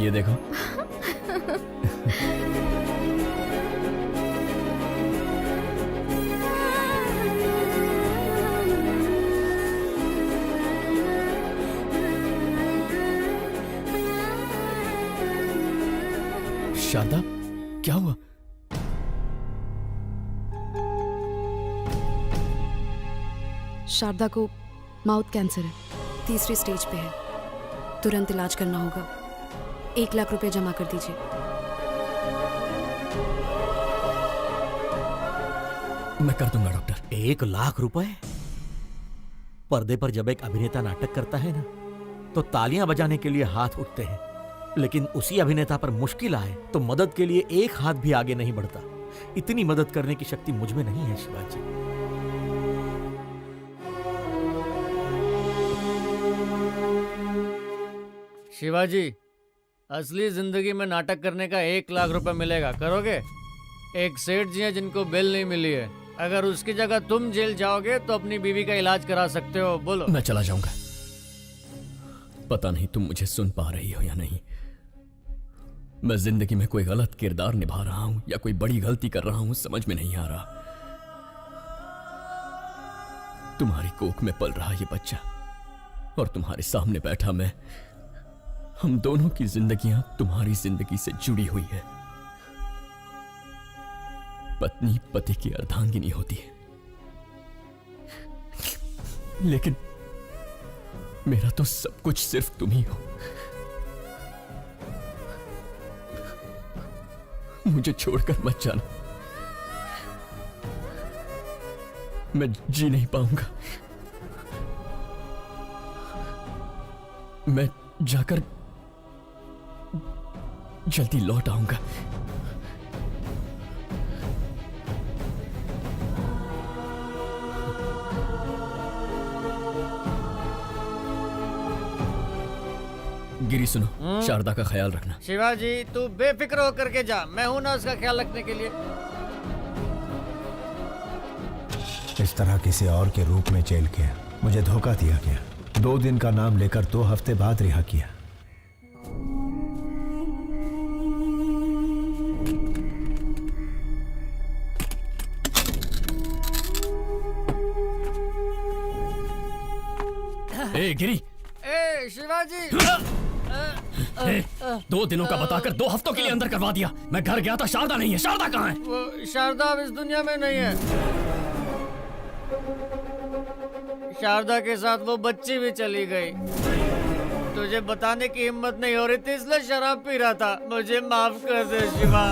ये देखो। शारदा, क्या हुआ? शारदा को माउथ कैंसर है, 3री स्टेज पे है। तुरंत इलाज करना होगा। 1 लाख रुपए जमा कर दीजिए। मैं कर दूंगा डॉक्टर। 1 लाख रुपए? पर्दे पर जब एक अभिनेता नाटक करता है ना, तो तालियां बजाने के लिए हाथ उठते हैं, लेकिन उसी अभिनेता पर मुश्किल आए तो मदद के लिए एक हाथ भी आगे नहीं बढ़ता। इतनी मदद करने की शक्ति मुझ में नहीं है शिवाजी। शिवाजी, असली जिंदगी में नाटक करने का 1 लाख रुपए मिलेगा, करोगे? एक सेठ जी हैं जिनको बेल नहीं मिली है। अगर उसकी जगह तुम जेल जाओगे तो अपनी बीवी का इलाज करा सकते हो। बोलो। मैं चला जाऊंगा। पता नहीं तुम मुझे सुन पा रही हो या नहीं। मैं जिंदगी में कोई गलत किरदार निभा रहा हूं या कोई बड़ी गलती कर रहा हूं, समझ में नहीं आ रहा। तुम्हारी कोख में पल रहा ये बच्चा और तुम्हारे सामने बैठा मैं, हम दोनों की जिंदगियां तुम्हारी जिंदगी से जुड़ी हुई है। पत्नी पति की अर्धांगिनी होती है, लेकिन मेरा तो सब कुछ सिर्फ तुम ही हो। मुझे छोड़कर मत जाना, मैं जी नहीं पाऊंगा। मैं जाकर जल्दी लौट आऊंगा। गिरी सुनो, शारदा का ख्याल रखना। शिवाजी, तू बेफिक्र होकर के जा, मैं हूं ना उसका ख्याल रखने के लिए। इस तरह किसी और के रूप में जेल किया, मुझे धोखा दिया गया। 2 दिन का नाम लेकर 2 हफ्ते बाद रिहा किया। ए गिरी, ए शिवाजी, 2 दिनों का बताकर 2 हफ्तों के लिए अंदर करवा दिया। मैं घर गया था, शारदा नहीं है। शारदा कहाँ है? वो शारदा अब इस दुनिया में नहीं है। शारदा के साथ वो बच्ची भी चली गई। तुझे बताने की हिम्मत नहीं हो रही थी, इसलिए शराब पी रहा था। मुझे माफ कर दे शिवा।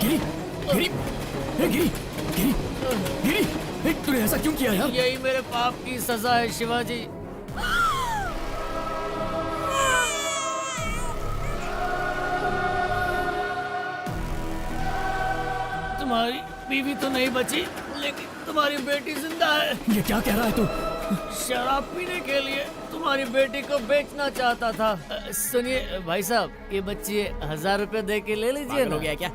गिरी, गिरी, गिरी, गिरी, गिरी, तूने ऐसा क्यों किया यार? यही मेरे पाप की सजा है शिवाजी। तुम्हारी बीवी तो नहीं बची, लेकिन तुम्हारी बेटी जिंदा है। ये क्या कह रहा है तू? शराब पीने के लिए तुम्हारी बेटी को बेचना चाहता था। सुनिए भाई साहब, ये बच्ची 1000 रुपए दे के ले लीजिए। हो गया क्या?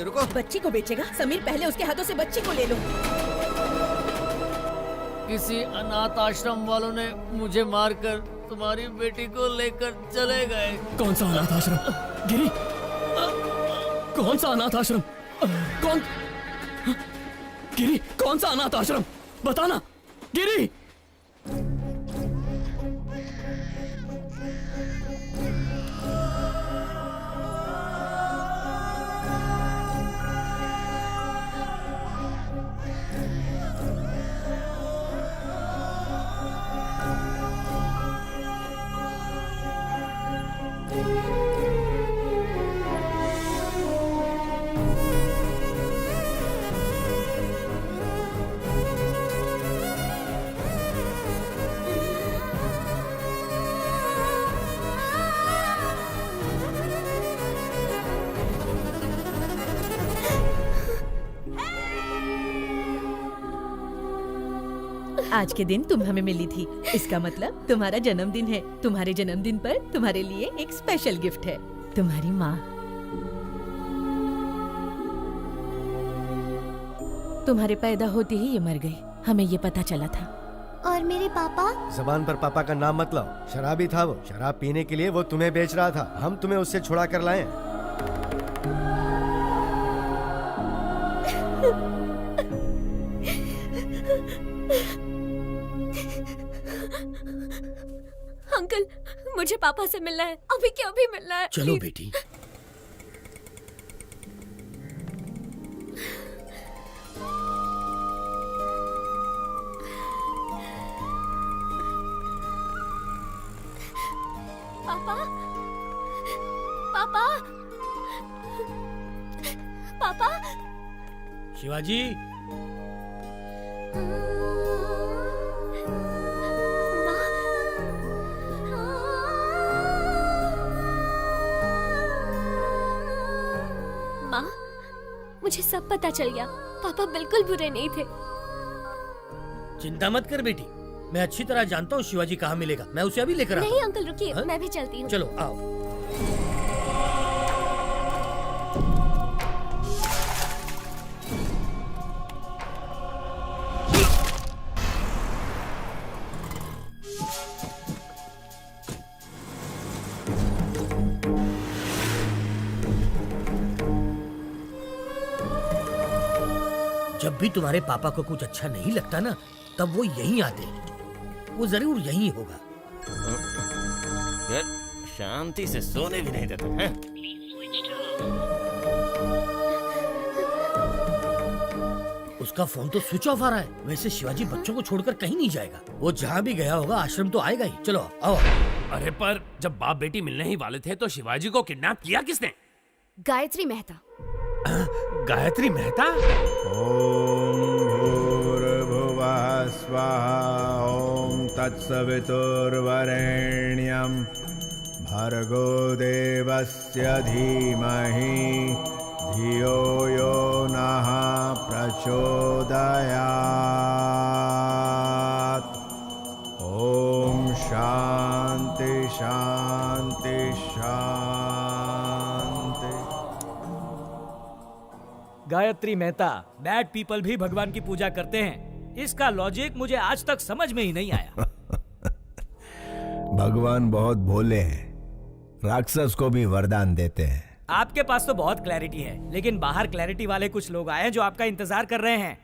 रुको। बच्ची को बेचेगा? समीर, पहले उसके हाथों से बच्ची को ले लो। किसी अनाथ आश्रम वालों ने मुझे मारकर तुम्हारी बेटी को लेकर चले गए। कौन सा अनाथ आश्रम? गिरी, कौन सा अनाथ आश्रम? कौन? गिरी, कौन सा अनाथ आश्रम? बताना गिरी। आज के दिन तुम हमें मिली थी, इसका मतलब तुम्हारा जन्मदिन है। तुम्हारे जन्मदिन पर तुम्हारे लिए एक स्पेशल गिफ्ट है, तुम्हारी माँ। तुम्हारे पैदा होते ही ये मर गई, हमें ये पता चला था। और मेरे पापा? जबान पर पापा का नाम मत लाओ, शराबी था वो। शराब पीने के लिए वो तुम्हें बेच रहा था, हम तुम्हें उससे छुड़ा कर लाए। अंकल, मुझे पापा से मिलना है, अभी के अभी मिलना है। चलो बेटी। पापा, पापा, पापा। शिवाजी, माँ, मुझे सब पता चल गया। पापा बिल्कुल बुरे नहीं थे। चिंता मत कर बेटी, मैं अच्छी तरह जानता हूँ शिवाजी कहाँ मिलेगा। मैं उसे अभी लेकर आता हूँ। नहीं अंकल, रुकिए, मैं भी चलती हूँ। चलो आओ। जब भी तुम्हारे पापा को कुछ अच्छा नहीं लगता ना, तब वो यहीं आते हैं। वो जरूर यहीं होगा। शांति से सोने भी नहीं देते हैं। उसका फोन तो स्विच ऑफ आ रहा है। वैसे शिवाजी बच्चों को छोड़कर कहीं नहीं जाएगा। वो जहाँ भी गया होगा आश्रम तो आएगा ही। चलो आओ। अरे पर जब बाप बेटी मिलने ही वाले थे तो शिवाजी को किडनैप किया किसने? गायत्री मेहता। गायत्री मेहता? ओम भूर्भुवः स्वाहा ओम तत्सवितुर्वरेण्यं भर्गो देवस्य धीमहि धियो यो नः प्रचोदयात्। ओम शांति शांति शांति। गायत्री मेहता, बैड पीपल भी भगवान की पूजा करते हैं। इसका लॉजिक मुझे आज तक समझ में ही नहीं आया। भगवान बहुत भोले हैं, राक्षस को भी वरदान देते हैं। आपके पास तो बहुत क्लैरिटी है, लेकिन बाहर क्लैरिटी वाले कुछ लोग आए हैं जो आपका इंतजार कर रहे हैं।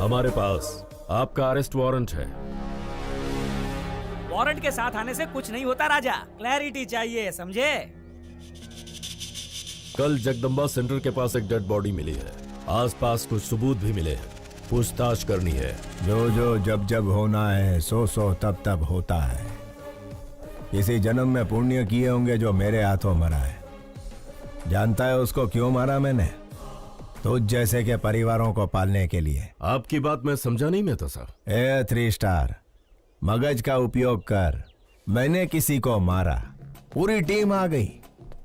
हमारे पास आपका अरेस्ट वारंट है। वारंट के साथ आने से कुछ नहीं होता राजा, क्लैरिटी चाहिए, समझे? कल जगदम्बा सेंटर के पास एक डेड बॉडी मिली है। आसपास कुछ सबूत भी मिले हैं, पूछताछ करनी है। जो जो जब जब होना है, सो सो तब तब होता है। किसी जन्म में पुण्य किए होंगे जो मेरे हाथों मरा है। जानता है उसको क्यों मारा मैंने? तुझ जैसे के परिवारों को पालने के लिए। आपकी बात मैं समझा नहीं मैं तो सर। 3 स्टार मगज का उपयोग कर। मैंने किसी को मारा, पूरी टीम आ गई।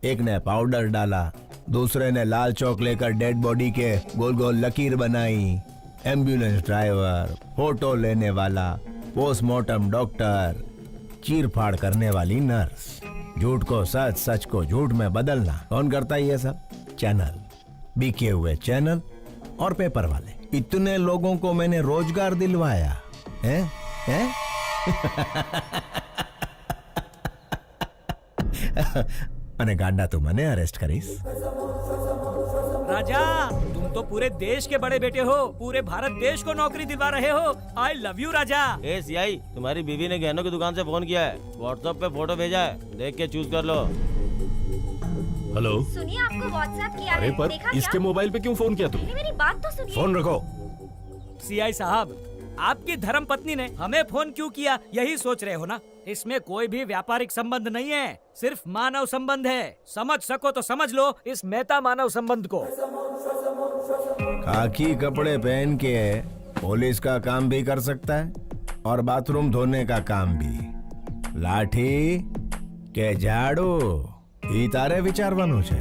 एक ने पाउडर डाला, दूसरे ने लाल चौक लेकर डेड बॉडी के गोल गोल लकीर बनाई। एम्बुलेंस ड्राइवर, फोटो लेने वाला, पोस्टमार्टम डॉक्टर, चीर फाड़ करने वाली नर्स। झूठ को सच, सच को झूठ में बदलना कौन करता है ये सब? चैनल, बिके हुए चैनल और पेपर वाले। इतने लोगों को मैंने रोजगार दिलवाया है? અને ગાંડા તું મને અરેસ્ટ કરીશ? राजा, तुम तो पूरे देश के बड़े बेटे हो, पूरे भारत देश को नौकरी दिलवा रहे हो। आई love you Raja. A CI, तुम्हारी बीवी ने गहनों की दुकान से फोन किया है, व्हाट्सएप पे फोटो भेजा है, देख के चूज कर लो। हेलो, सुनिए, आपको व्हाट्सएप किया अरे है, पर देखा इसके क्या? मोबाइल पे क्यों फोन किया तुमने? मेरी बात तो सुनिए। फोन रखो। सीआई साहब, आपकी धर्म पत्नी ने हमें फोन क्यों किया, यही सोच रहे हो ना? इसमें कोई भी व्यापारिक संबंध नहीं है, सिर्फ मानव संबंध है। समझ सको तो समझ लो इस मेहता मानव संबंध को। खाकी कपड़े पहन के पुलिस का काम भी कर सकता है और बाथरूम धोने का काम भी। लाठी के झाड़ू ई तारे विचारવાનું છે।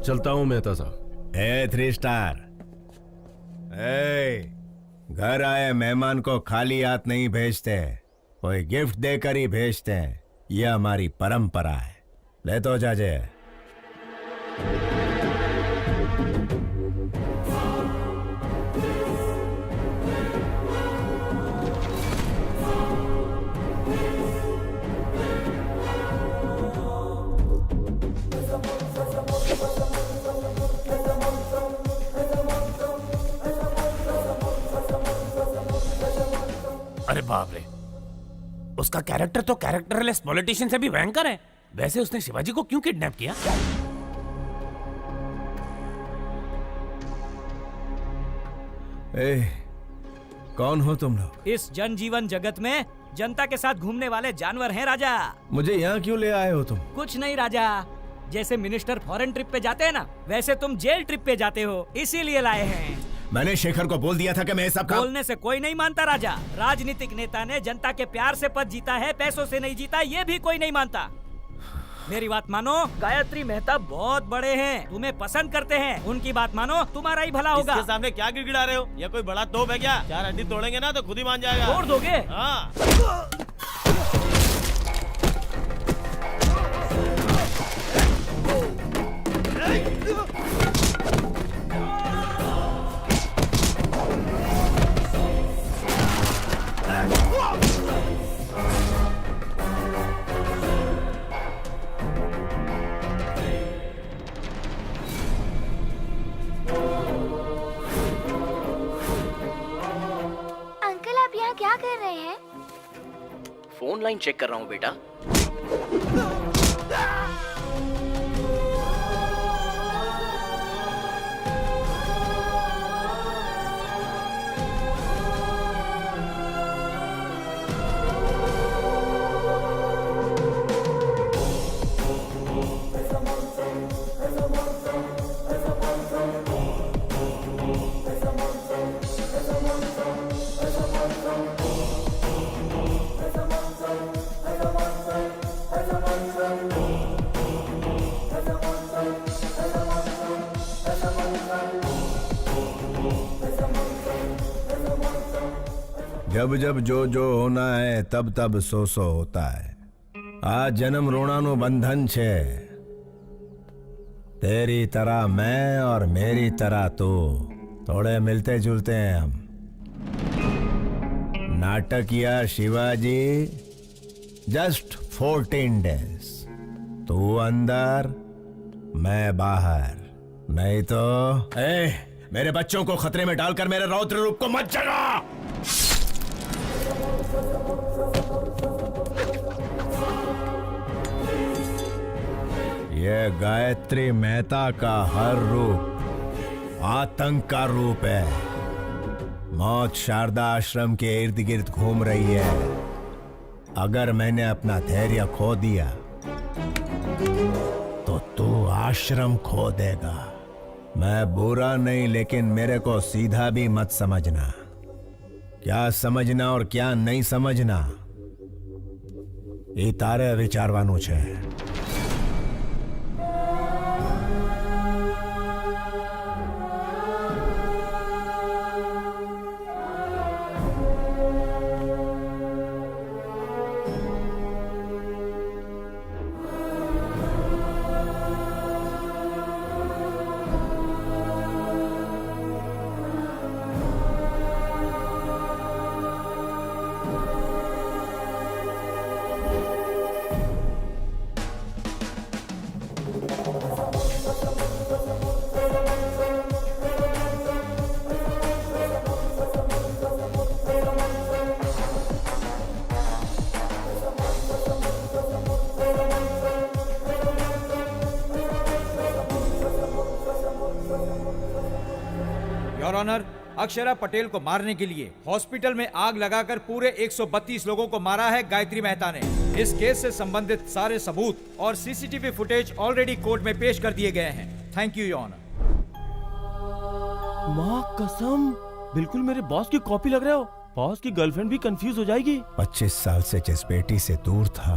चलता हूँ मेहता साहब। ए 3 स्टार, घर आए मेहमान को खाली हाथ नहीं भेजते, कोई गिफ्ट देकर ही भेजते हैं। यह हमारी परंपरा है। ले तो जाजे। अरे बाप रे, उसका कैरेक्टर तो कैरेक्टरलेस पॉलिटिशियन से भी भयंकर है। वैसे उसने शिवाजी को क्यों किडनैप किया? कौन हो तुम लोग? इस जनजीवन जगत में जनता के साथ घूमने वाले जानवर हैं राजा। मुझे यहाँ क्यों ले आए हो तुम? कुछ नहीं राजा, जैसे मिनिस्टर फॉरेन ट्रिप पे जाते हैं ना, वैसे तुम जेल ट्रिप पे जाते हो, इसीलिए लाए हैं। मैंने शेखर को बोल दिया था कि मैं सब काम... बोलने से कोई नहीं मानता राजा। राजनीतिक नेता ने जनता के प्यार से पद जीता है, पैसों से नहीं जीता, ये भी कोई नहीं मानता। मेरी बात मानो, गायत्री मेहता बहुत बड़े हैं, तुम्हें पसंद करते हैं, उनकी बात मानो, तुम्हारा ही भला होगा। इसके सामने क्या गिड़गिड़ा रहे हो? ये कोई बड़ा तोप है क्या? 4 हड्डी तोड़ेंगे ना तो खुद ही मान जाएगा। तोड़ दोगे? हाँ। क्या कर रहे हैं? फोन लाइन चेक कर रहा हूँ बेटा। जब जब जो जो होना है तब तब सो सो होता है। आज जन्म रोणानु बंधन छे। तेरी तरह मैं और मेरी तरह तू, थोड़े मिलते जुलते हैं हम। नाटकिया शिवाजी, जस्ट 14 डेज। तू अंदर, मैं बाहर। नहीं तो मेरे बच्चों को खतरे में डालकर मेरे रौद्र रूप को मत जगा। ये गायत्री मेहता का हर रूप आतंक का रूप है। मौत शारदा आश्रम के इर्द गिर्द घूम रही है। अगर मैंने अपना धैर्य खो दिया तो तू आश्रम खो देगा। मैं बुरा नहीं, लेकिन मेरे को सीधा भी मत समझना। क्या समझना और क्या नहीं समझना ये तारे विचारवानुं छे। योर ऑनर, अक्षरा पटेल को मारने के लिए हॉस्पिटल में आग लगाकर पूरे 132 लोगों को मारा है गायत्री मेहता ने। इस केस से संबंधित सारे सबूत और सीसीटीवी फुटेज ऑलरेडी कोर्ट में पेश कर दिए गए हैं। Thank you your honour. माँ कसम, बिल्कुल मेरे बॉस की कॉपी लग रहे हो। बॉस की गर्लफ्रेंड भी कंफ्यूज हो जाएगी। 25 साल से जिस बेटी से दूर था,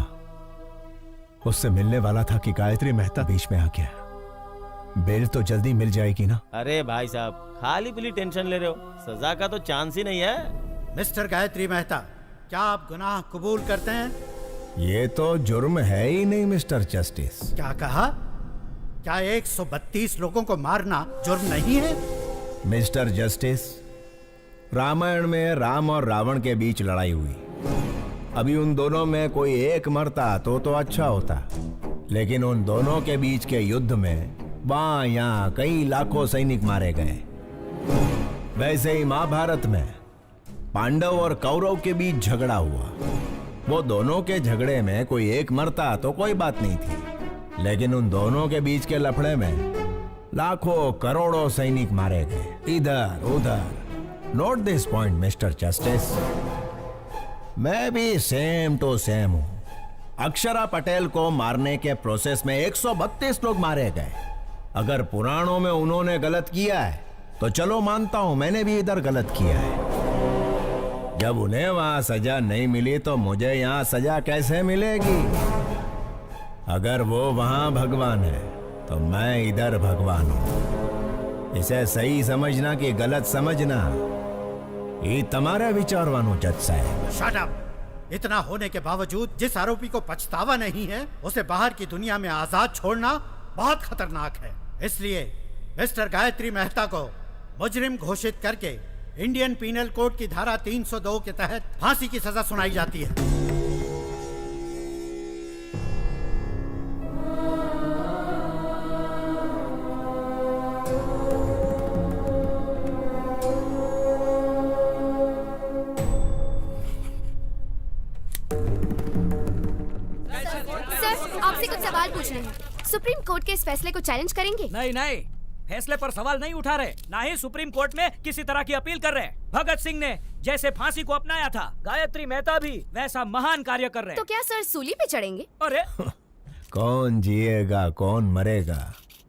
उससे मिलने वाला था कि गायत्री मेहता बीच में आ गया। बेल तो जल्दी मिल जाएगी ना? अरे भाई साहब, खाली पीली टेंशन ले रहे हो, सजा का तो चांस ही नहीं है। मिस्टर गायत्री मेहता, क्या आप गुनाह कबूल करते हैं? ये तो जुर्म है ही नहीं मिस्टर जस्टिस। क्या कहा? क्या 132 लोगों को मारना जुर्म नहीं है? मिस्टर जस्टिस, रामायण में राम और रावण के बीच लड़ाई हुई। अभी उन दोनों में कोई एक मरता तो अच्छा होता, लेकिन उन दोनों के बीच के युद्ध में वहां यहाँ कई लाखों सैनिक मारे गए। वैसे ही महाभारत में पांडव और कौरव के बीच झगड़ा हुआ। वो दोनों के झगड़े में कोई एक मरता तो कोई बात नहीं थी, लेकिन उन दोनों के बीच के लफड़े में लाखों करोड़ों सैनिक मारे गए इधर उधर। Note this point mister justice, मैं भी सेम टू सेम हूं। अक्षरा पटेल को मारने के प्रोसेस में 132 लोग मारे गए। अगर पुराणों में उन्होंने गलत किया है तो चलो मानता हूं मैंने भी इधर गलत किया है। जब उन्हें वहां सजा नहीं मिली तो मुझे यहां सजा कैसे मिलेगी? अगर वो वहां भगवान है तो मैं इधर भगवान हूं। इसे सही समझना कि गलत समझना ये तुम्हारा विचारवानो जज साहब। Shut up! इतना होने के बावजूद जिस आरोपी को पछतावा नहीं है, उसे बाहर की दुनिया में आजाद छोड़ना बहुत खतरनाक है। इसलिए मिस्टर गायत्री मेहता को मुजरिम घोषित करके इंडियन पीनल कोड की धारा 302 के तहत फांसी की सजा सुनाई जाती है। सर, आपसे कुछ सवाल पूछने हैं। सुप्रीम कोर्ट के इस फैसले को चैलेंज करेंगे? नहीं नहीं, फैसले पर सवाल नहीं उठा रहे, ना ही सुप्रीम कोर्ट में किसी तरह की अपील कर रहे। भगत सिंह ने जैसे फांसी को अपनाया था, गायत्री मेहता भी वैसा महान कार्य कर रहे। तो क्या सर सूली पे चढ़ेंगे? अरे कौन जिएगा कौन मरेगा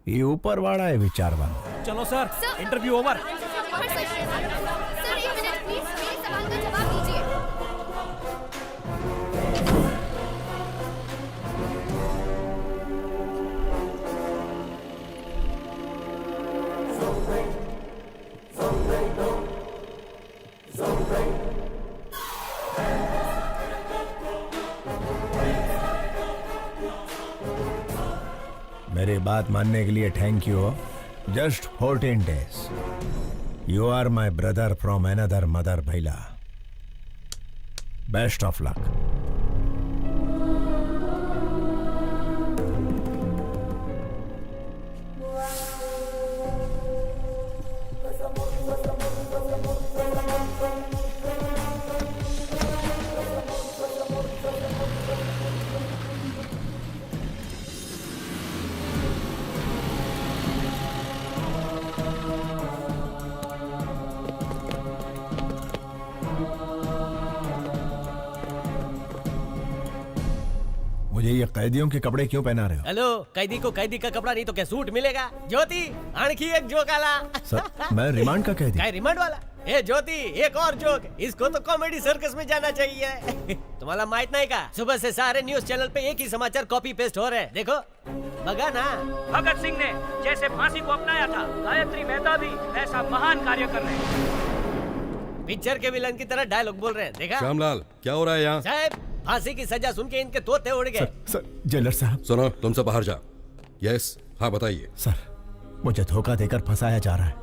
ये ऊपर वाला है विचारवान। चलो सर, इंटरव्यू ओवर। सर एक मिनट प्लीज, मेरे सवाल का जवाब दीजिए। मेरी बात मानने के लिए thank you. Just 14 days। You are my brother from another mother भैला। Best of luck. मुझे ये कैदियों के कपड़े क्यों पहना रहे हो? हेलो, कैदी को कैदी का कपड़ा नहीं तो क्या सूट मिलेगा? ज्योति, आणखी एक जोक आला। सर, मैं रिमांड का कैदी। काय रिमांड वाला? ए ज्योति, एक और जोक। इसको तो कॉमेडी सर्कस में जाना चाहिए। तुम्हाला माहित नाही का? सुबह से सारे न्यूज चैनल पे एक ही समाचार कॉपी पेस्ट हो रहे हैं। देखो, बगा ना। भगत सिंह ने जैसे फांसी को अपनाया था, गायत्री मेहता भी वैसा महान कार्य कर रहे। पिक्चर के विलन की तरह डायलॉग बोल रहे हैं। देखा? श्यामलाल, क्या हो रहा है यहाँ? साहब, फांसी की सजा सुन के इनके तोते उड़ गए। सर, जेलर साहब। सुनो, तुम सब बाहर जाओ। यस, हाँ बताइए। सर, मुझे धोखा देकर फंसाया जा रहा है।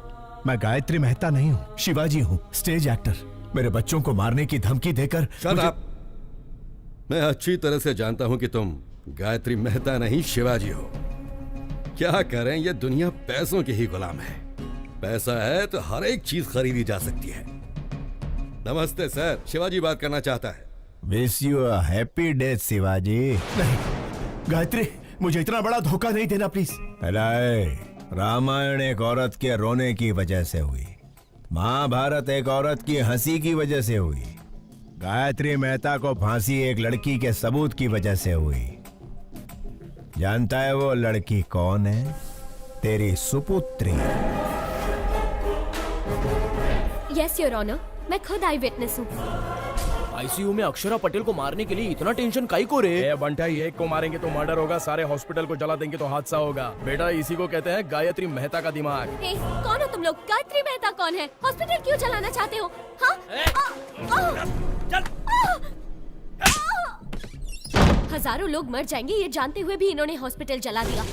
मैं गायत्री मेहता नहीं हूँ, शिवाजी हूँ, स्टेज एक्टर। मेरे बच्चों को मारने की धमकी देकर मैं अच्छी तरह से जानता हूँ कि तुम गायत्री मेहता नहीं शिवाजी हो। क्या करें, ये दुनिया पैसों की ही गुलाम है। पैसा है तो हर एक चीज खरीदी जा सकती है। नमस्ते सर, शिवाजी बात करना चाहता है। Wish you a happy death Shivaji. नहीं गायत्री, मुझे इतना बड़ा धोखा नहीं देना प्लीज। रामायण एक औरत के रोने की वजह से हुई, महाभारत एक औरत की हंसी की वजह से हुई, गायत्री मेहता को फांसी एक लड़की के सबूत की वजह से हुई। जानता है वो लड़की कौन है? तेरी सुपुत्री। यस योर ऑनर, मैं खुद आई विटनेस हूँ। आईसीयू में अक्षरा पटेल को मारने के लिए इतना टेंशन काई को रे? बंटा, एक को मारेंगे तो मर्डर होगा, सारे हॉस्पिटल को जला देंगे तो हादसा होगा। बेटा, इसी को कहते हैं गायत्री मेहता का दिमाग। ए, कौन हो तुम लोग? गायत्री मेहता कौन है? हॉस्पिटल क्यों चलाना चाहते हो? हजारों लोग मर जाएंगे ये जानते हुए भी इन्होंने हॉस्पिटल जला दिया।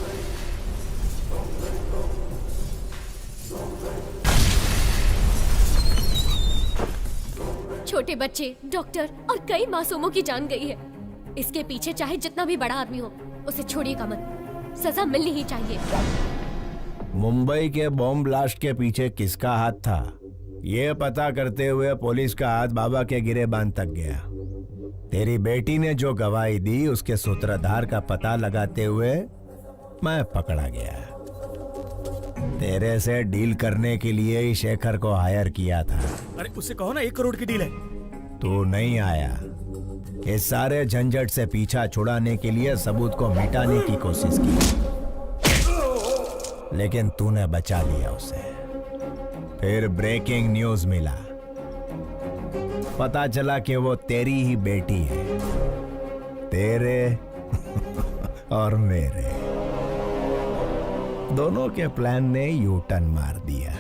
छोटे बच्चे, डॉक्टर और कई मासूमों की जान गई है। इसके पीछे चाहे जितना भी बड़ा आदमी हो, उसे छोड़िएगा मत, सजा मिलनी ही चाहिए। मुंबई के बॉम्ब ब्लास्ट के पीछे किसका हाथ था, ये पता करते हुए पुलिस का हाथ बाबा के गिरेबान तक गया। तेरी बेटी ने जो गवाही दी उसके सूत्रधार का पता लगाते हुए मैं पकड़ा गया। तेरे से डील करने के लिए ही शेखर को हायर किया था। अरे उससे कहो ना 1 करोड़ की डील है। तू नहीं आया। इस सारे झंझट से पीछा छुड़ाने के लिए सबूत को मिटाने की कोशिश की, लेकिन तूने बचा लिया उसे। फिर ब्रेकिंग न्यूज मिला, पता चला कि वो तेरी ही बेटी है, तेरे और मेरे दोनों के प्लान ने यू टर्न मार दिया।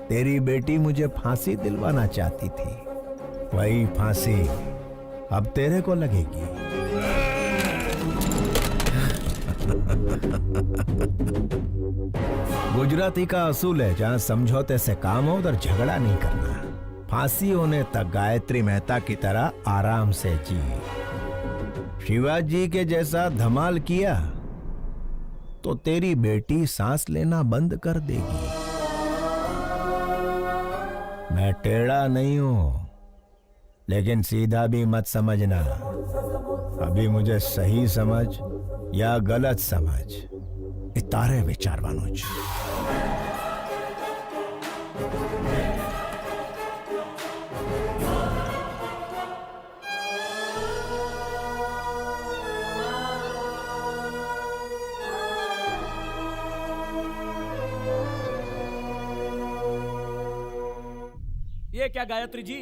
तेरी बेटी मुझे फांसी दिलवाना चाहती थी, वही फांसी अब तेरे को लगेगी। गुजराती का असूल है, जहां समझौते से काम हो उधर झगड़ा नहीं करना। फांसी होने तक गायत्री मेहता की तरह आराम से जी। शिवाजी के जैसा धमाल किया तो तेरी बेटी सांस लेना बंद कर देगी। मैं टेढ़ा नहीं हूं, लेकिन सीधा भी मत समझना। अभी मुझे सही समझ या गलत समझ, इतारे विचार वानुज। ये क्या गायत्री जी,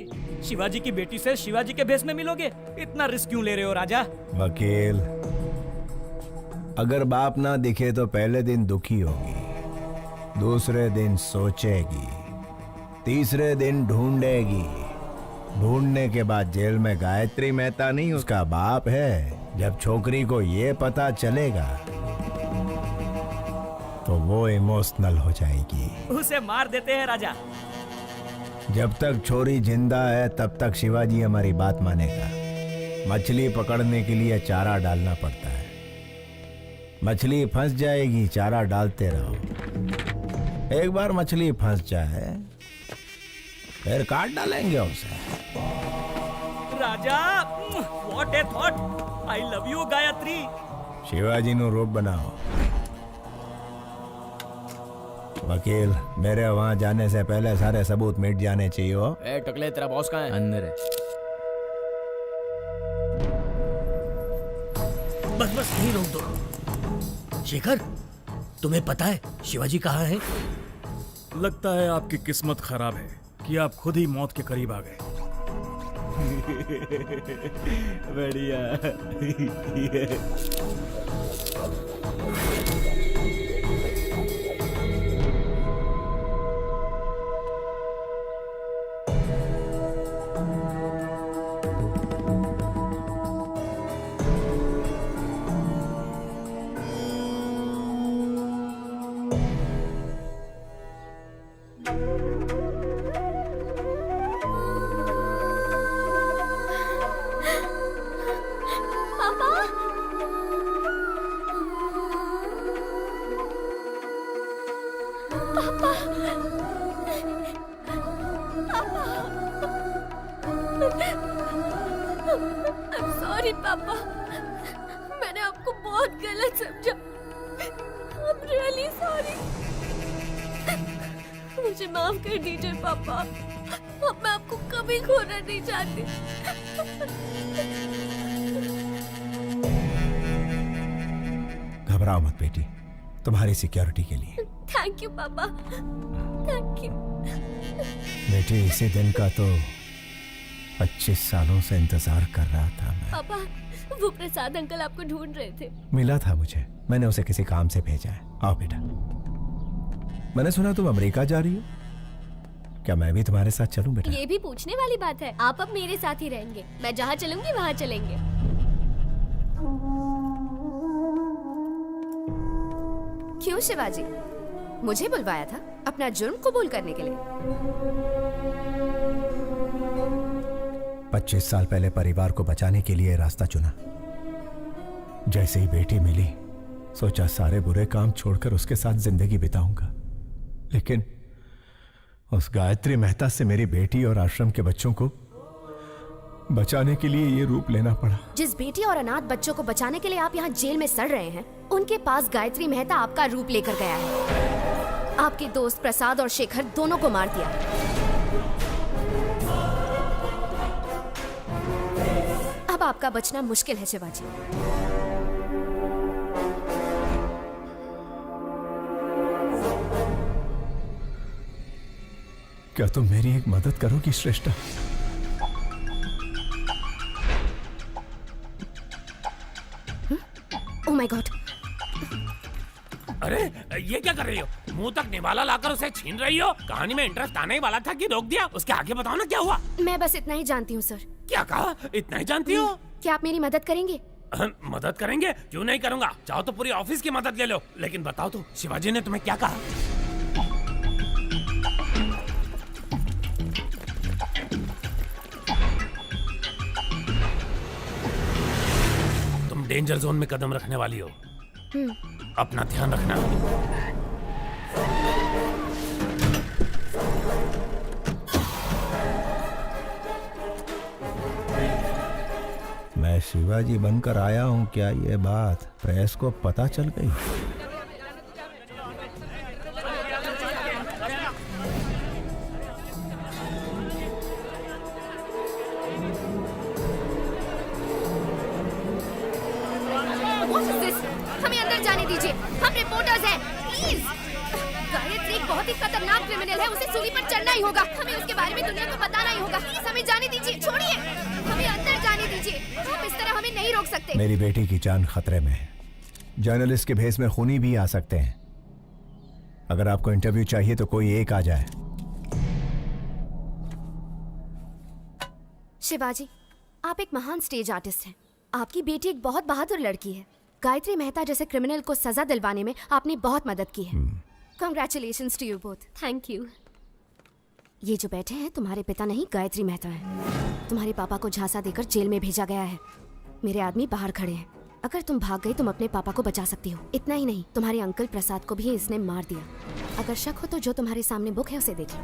शिवाजी की बेटी से शिवाजी के भेष में मिलोगे? इतना रिस्क क्यों ले रहे हो राजा? वकील, अगर बाप ना दिखे तो पहले दिन दुखी होगी, दूसरे दिन सोचेगी, तीसरे दिन ढूंढेगी, ढूंढने के बाद जेल में गायत्री मेहता नहीं उसका बाप है। जब छोकरी को ये पता चलेगा तो वो इमोशनल हो जाएगी। उसे मार देते हैं राजा। जब तक छोरी जिंदा है तब तक शिवाजी हमारी बात मानेगा। मछली पकड़ने के लिए चारा डालना पड़ता है। मछली फंस जाएगी, चारा डालते रहो। एक बार मछली फंस जाए फिर काट डालेंगे उसे। Raja, what a thought. I love you Gayatri. Shivaji नु रूप बनाओ। वकील, मेरे वहां जाने से पहले सारे सबूत मिट जाने चाहिए। हो ए टकले, तेरा बॉस कहाँ है? अंदर है। बस बस यहीं रोक दो। शेखर, तुम्हें पता है शिवाजी कहाँ है? लगता है आपकी किस्मत खराब है कि आप खुद ही मौत के करीब आ गए। बढ़िया। सॉरी पापा, मैंने आपको बहुत गलत समझा। I'm really sorry। मुझे माफ कर दीजिए पापा, अब मैं आपको कभी खोना नहीं चाहती। घबराओ मत बेटी, तुम्हारी सिक्योरिटी के लिए। थैंक यू पापा, थैंक यू। बेटी, इसी दिन का तो 25 सालों से इंतजार कर रहा था मैं। पापा, वो प्रसाद अंकल आपको ढूंढ रहे थे। मिला था मुझे, मैंने उसे किसी काम से भेजा है। आओ बेटा। मैंने सुना तुम अमेरिका जा रही हो, क्या मैं भी तुम्हारे साथ चलूं बेटा? ये भी पूछने वाली बात है। आप अब मेरे साथ ही रहेंगे, मैं जहाँ चलूंगी वहाँ चलेंगे। क्यों शिवाजी, मुझे बुलवाया था अपना जुर्म कबूल करने के लिए? 25 साल पहले परिवार को बचाने के लिए रास्ता चुना। जैसे ही बेटी मिली, सोचा सारे बुरे काम छोड़कर उसके साथ जिंदगी बिताऊंगा। लेकिन उस गायत्री मेहता से मेरी बेटी और आश्रम के बच्चों को बचाने के लिए ये रूप लेना पड़ा। जिस बेटी और अनाथ बच्चों को बचाने के लिए आप यहाँ जेल में सड़ रहे हैं, उनके पास गायत्री मेहता आपका रूप लेकर गया है। आपके दोस्त प्रसाद और शेखर दोनों को मार दिया। अब आपका बचना मुश्किल है शिवाजी। क्या तुम मेरी एक मदद करोगी श्रेष्ठा? Oh my God! अरे ये क्या कर रही हो? मुंह तक निवाला लाकर उसे छीन रही हो? कहानी में इंटरेस्ट आने ही वाला था कि रोक दिया? उसके आगे बताओ ना क्या हुआ? मैं बस इतना ही जानती हूँ सर। क्या कहा? इतना ही जानती हो? क्या आप मेरी मदद करेंगे? मदद करेंगे? क्यों नहीं करूंगा। चाहो तो पूरी ऑफिस की मदद ले लो। लेकिन बताओ तो शिवाजी ने तुम्हें क्या कहा? तुम डेंजर जोन में कदम रखने वाली हो, अपना ध्यान रखना। मैं शिवाजी बनकर आया हूं, क्या ये बात प्रेस को पता चल गई? हमें अंदर जाने दीजिए, हम रिपोर्टर्स हैं, प्लीज। गायत्री एक बहुत ही खतरनाक क्रिमिनल है, उसे सूली पर चढ़ना ही होगा। हमें उसके बारे में दुनिया को बताना ही होगा। प्लीज हमें जाने दीजिए, छोड़िए, हमें अंदर जाने दीजिए। आप इस तरह हमें नहीं रोक सकते। मेरी बेटी की जान खतरे में है। जर्नलिस्ट के भेस में खूनी भी आ सकते हैं। अगर आपको इंटरव्यू चाहिए तो कोई एक आ जाए। शिवाजी, आप एक महान स्टेज आर्टिस्ट हैं। आपकी बेटी एक बहुत बहादुर लड़की है। गायत्री मेहता जैसे क्रिमिनल को सजा दिलवाने में आपने बहुत मदद की है। Congratulations to you both. Thank you. ये जो बैठे हैं तुम्हारे पिता नहीं, गायत्री मेहता हैं। तुम्हारे पापा को झांसा देकर जेल में भेजा गया है। मेरे आदमी बाहर खड़े हैं। अगर तुम भाग गई, तुम अपने पापा को बचा सकती हो। इतना ही नहीं, तुम्हारे अंकल प्रसाद को भी इसने मार दिया। अगर शक हो तो जो तुम्हारे सामने बुक है उसे देख लो।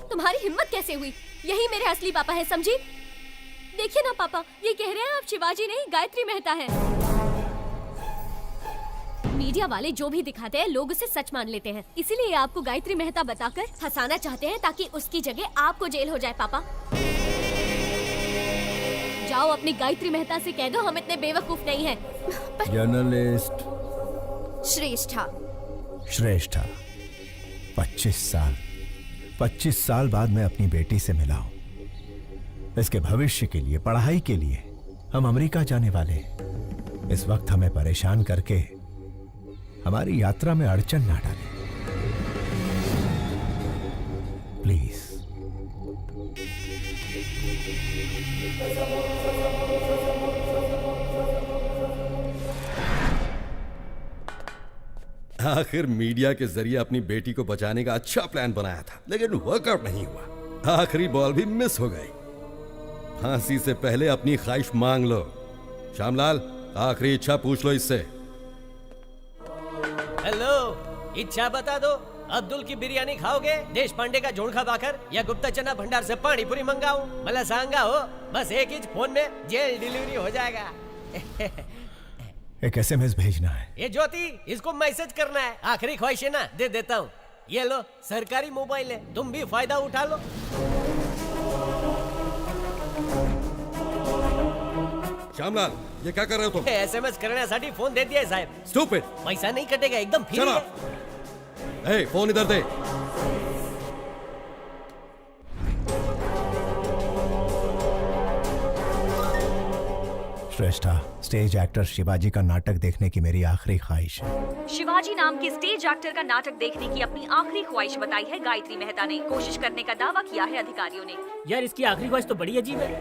तुम्हारी हिम्मत कैसे हुई? यही मेरे असली पापा है, समझी? देखिए ना पापा, ये कह रहे हैं आप शिवाजी नहीं गायत्री मेहता है। मीडिया वाले जो भी दिखाते हैं लोग उसे सच मान लेते हैं, इसीलिए आपको गायत्री मेहता बताकर फंसाना चाहते हैं ताकि उसकी जगह आपको जेल हो जाए। पापा जाओ अपनी गायत्री मेहता से कह दो हम इतने बेवकूफ नहीं हैं। जर्नलिस्ट श्रेष्ठा 25 साल बाद मैं अपनी बेटी से मिला हूं। इसके भविष्य के लिए, पढ़ाई के लिए हम अमेरिका जाने वाले हैं। इस वक्त हमें परेशान करके हमारी यात्रा में अड़चन ना डालें, प्लीज। आखिर मीडिया के जरिए अपनी बेटी को बचाने का अच्छा प्लान बनाया था, लेकिन वर्कआउट नहीं हुआ। आखिरी बॉल भी मिस हो गई। फांसी से पहले अपनी ख्वाहिश मांग लो। श्यामलाल, आखिरी इच्छा पूछ लो इससे। हेलो, इच्छा बता दो। अब्दुल की बिरयानी खाओगे, देश पांडे का जोड़खा भाकर, या गुप्ता चना भंडार से पानी पूरी मंगाऊं? मला सांगा हो, बस एक ही फोन में जेल डिलीवरी हो जाएगा। एक SMS भेजना है। ये ज्योति, इसको मैसेज करना है। आखिरी ख्वाहिश है ना, दे देता हूँ। ये लो, सरकारी मोबाइल है, तुम भी फायदा उठा लो। श्यामलाल, ये क्या कर रहे हो तुम? SMS करण्यासाठी फोन दे दिया साहेब। स्टूपिड। पैसा नहीं कटेगा, एकदम फ्री चलो। है। ए, फोन इधर दे। श्रेष्ठा, स्टेज एक्टर शिवाजी का नाटक देखने की मेरी आखिरी ख्वाहिश है। शिवाजी नाम के स्टेज एक्टर का नाटक देखने की अपनी आखिरी ख्वाहिश बताई है गायत्री मेहता ने। कोशिश करने का दावा किया है अधिकारियों ने। यार इसकी आखिरी ख्वाहिश तो बड़ी अजीब है।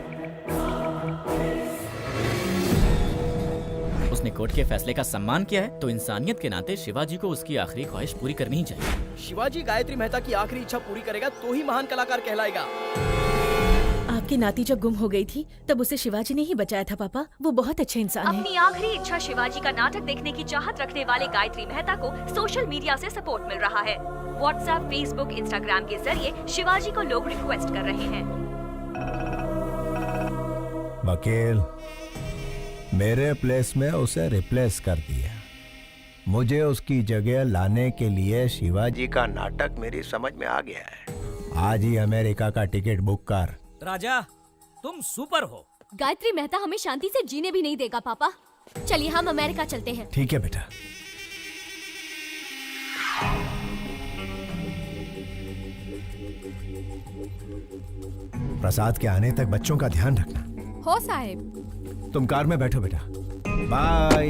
उसने कोर्ट के फैसले का सम्मान किया है, तो इंसानियत के नाते शिवाजी को उसकी आखिरी ख्वाहिश पूरी करनी ही चाहिए। शिवाजी गायत्री मेहता की आखिरी इच्छा पूरी करेगा तो ही महान कलाकार कहलाएगा। आपकी नाती जब गुम हो गई थी तब उसे शिवाजी ने ही बचाया था पापा। वो बहुत अच्छे इंसान है। अपनी आखिरी इच्छा शिवाजी का नाटक देखने की चाहत रखने वाले गायत्री मेहता को सोशल मीडिया से सपोर्ट मिल रहा है। व्हाट्सएप, फेसबुक, इंस्टाग्राम के जरिए शिवाजी को लोग रिक्वेस्ट कर रहे हैं। वकील, मेरे प्लेस में उसे रिप्लेस कर दिया। मुझे उसकी जगह लाने के लिए शिवाजी का नाटक मेरी समझ में आ गया है। आज ही अमेरिका का टिकट बुक कर। राजा, तुम सुपर हो। गायत्री मेहता हमें शांति से जीने भी नहीं देगा पापा। चलिए हम अमेरिका चलते हैं। ठीक है बेटा। प्रसाद के आने तक बच्चों का ध्यान रखना। हो साहेब। तुम कार में बैठो बेटा। बाय।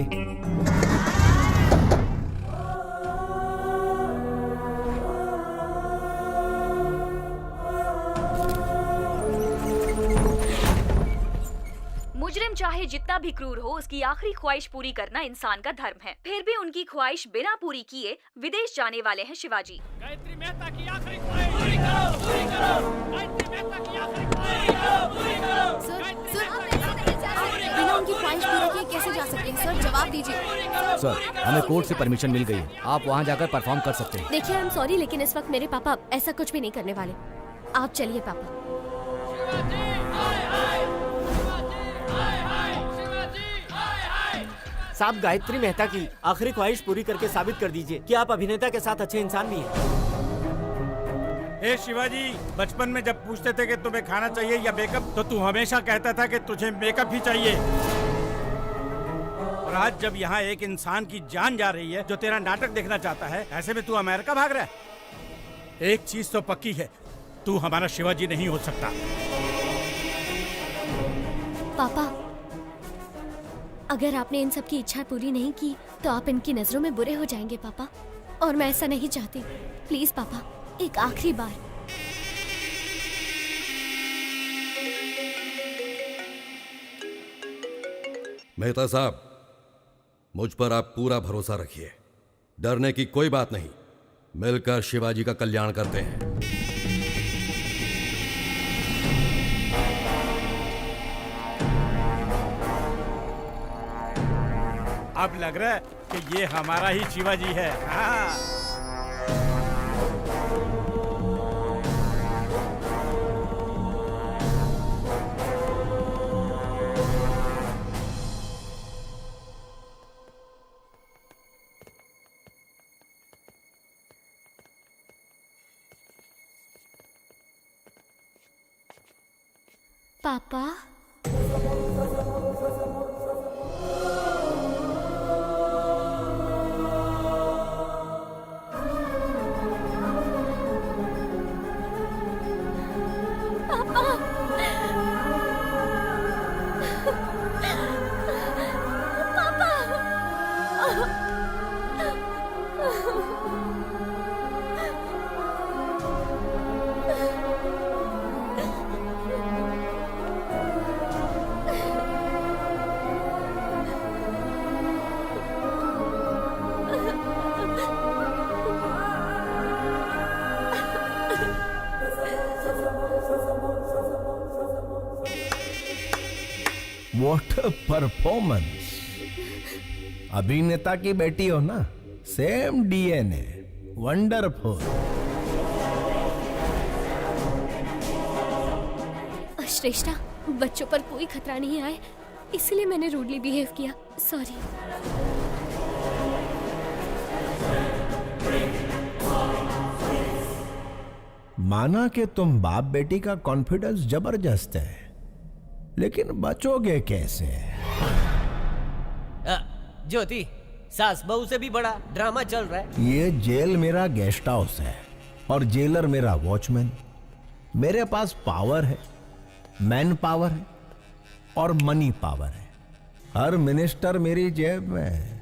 मुजरिम चाहे जितना भी क्रूर हो, उसकी आखिरी ख्वाहिश पूरी करना इंसान का धर्म है। फिर भी उनकी ख्वाहिश बिना पूरी किए विदेश जाने वाले हैं शिवाजी। गायत्री मेहता की आखिरी ख्वाहिश पूरी करो, पूरी करो। गायत्री मेहता की आखिरी ख्वाहिश पूरी करो, पूरी करो। बिना उनकी ख्वाहिश पूरी किए कैसे जा सकते हैं? सर जवाब दीजिए। सर, हमें कोर्ट से परमिशन मिल गई है, आप वहाँ जाकर परफॉर्म कर सकते हैं। देखिए, आई एम सॉरी, लेकिन इस वक्त मेरे पापा ऐसा कुछ भी नहीं करने वाले। आप चलिए पापा। साहब, गायत्री मेहता की आखिरी ख्वाहिश पूरी करके साबित कर दीजिए कि आप अभिनेता के साथ अच्छे इंसान भी हैं। ए शिवाजी, बचपन में जब पूछते थे कि तुम्हें खाना चाहिए या मेकअप, तो तू हमेशा कहता था कि तुझे मेकअप ही चाहिए। और आज जब यहाँ एक इंसान की जान जा रही है जो तेरा नाटक देखना चाहता है, ऐसे में तू अमेरिका भाग रहा है। एक चीज तो पक्की है, तू हमारा शिवाजी नहीं हो सकता। पापा, अगर आपने इन सब की इच्छा पूरी नहीं की तो आप इनकी नजरों में बुरे हो जाएंगे पापा, और मैं ऐसा नहीं चाहती। प्लीज पापा, एक आखिरी बार। मेहता साहब, मुझ पर आप पूरा भरोसा रखिए। डरने की कोई बात नहीं, मिलकर शिवाजी का कल्याण करते हैं। अब लग रहा है कि ये हमारा ही शिवाजी है। हाँ। पापा, What a performance! अभिनेता की बेटी हो ना, सेम DNA। वंडरफुल। श्रेष्ठा, बच्चों पर कोई खतरा नहीं आए, इसलिए मैंने रूडली बिहेव किया। सॉरी। माना कि तुम बाप बेटी का कॉन्फिडेंस जबरदस्त है, लेकिन बचोगे कैसे? ज्योति, सास बहू से भी बड़ा ड्रामा चल रहा है। ये जेल मेरा गेस्ट हाउस है और जेलर मेरा वॉचमैन। मेरे पास पावर है, मैन पावर है और मनी पावर है। हर मिनिस्टर मेरी जेब में है।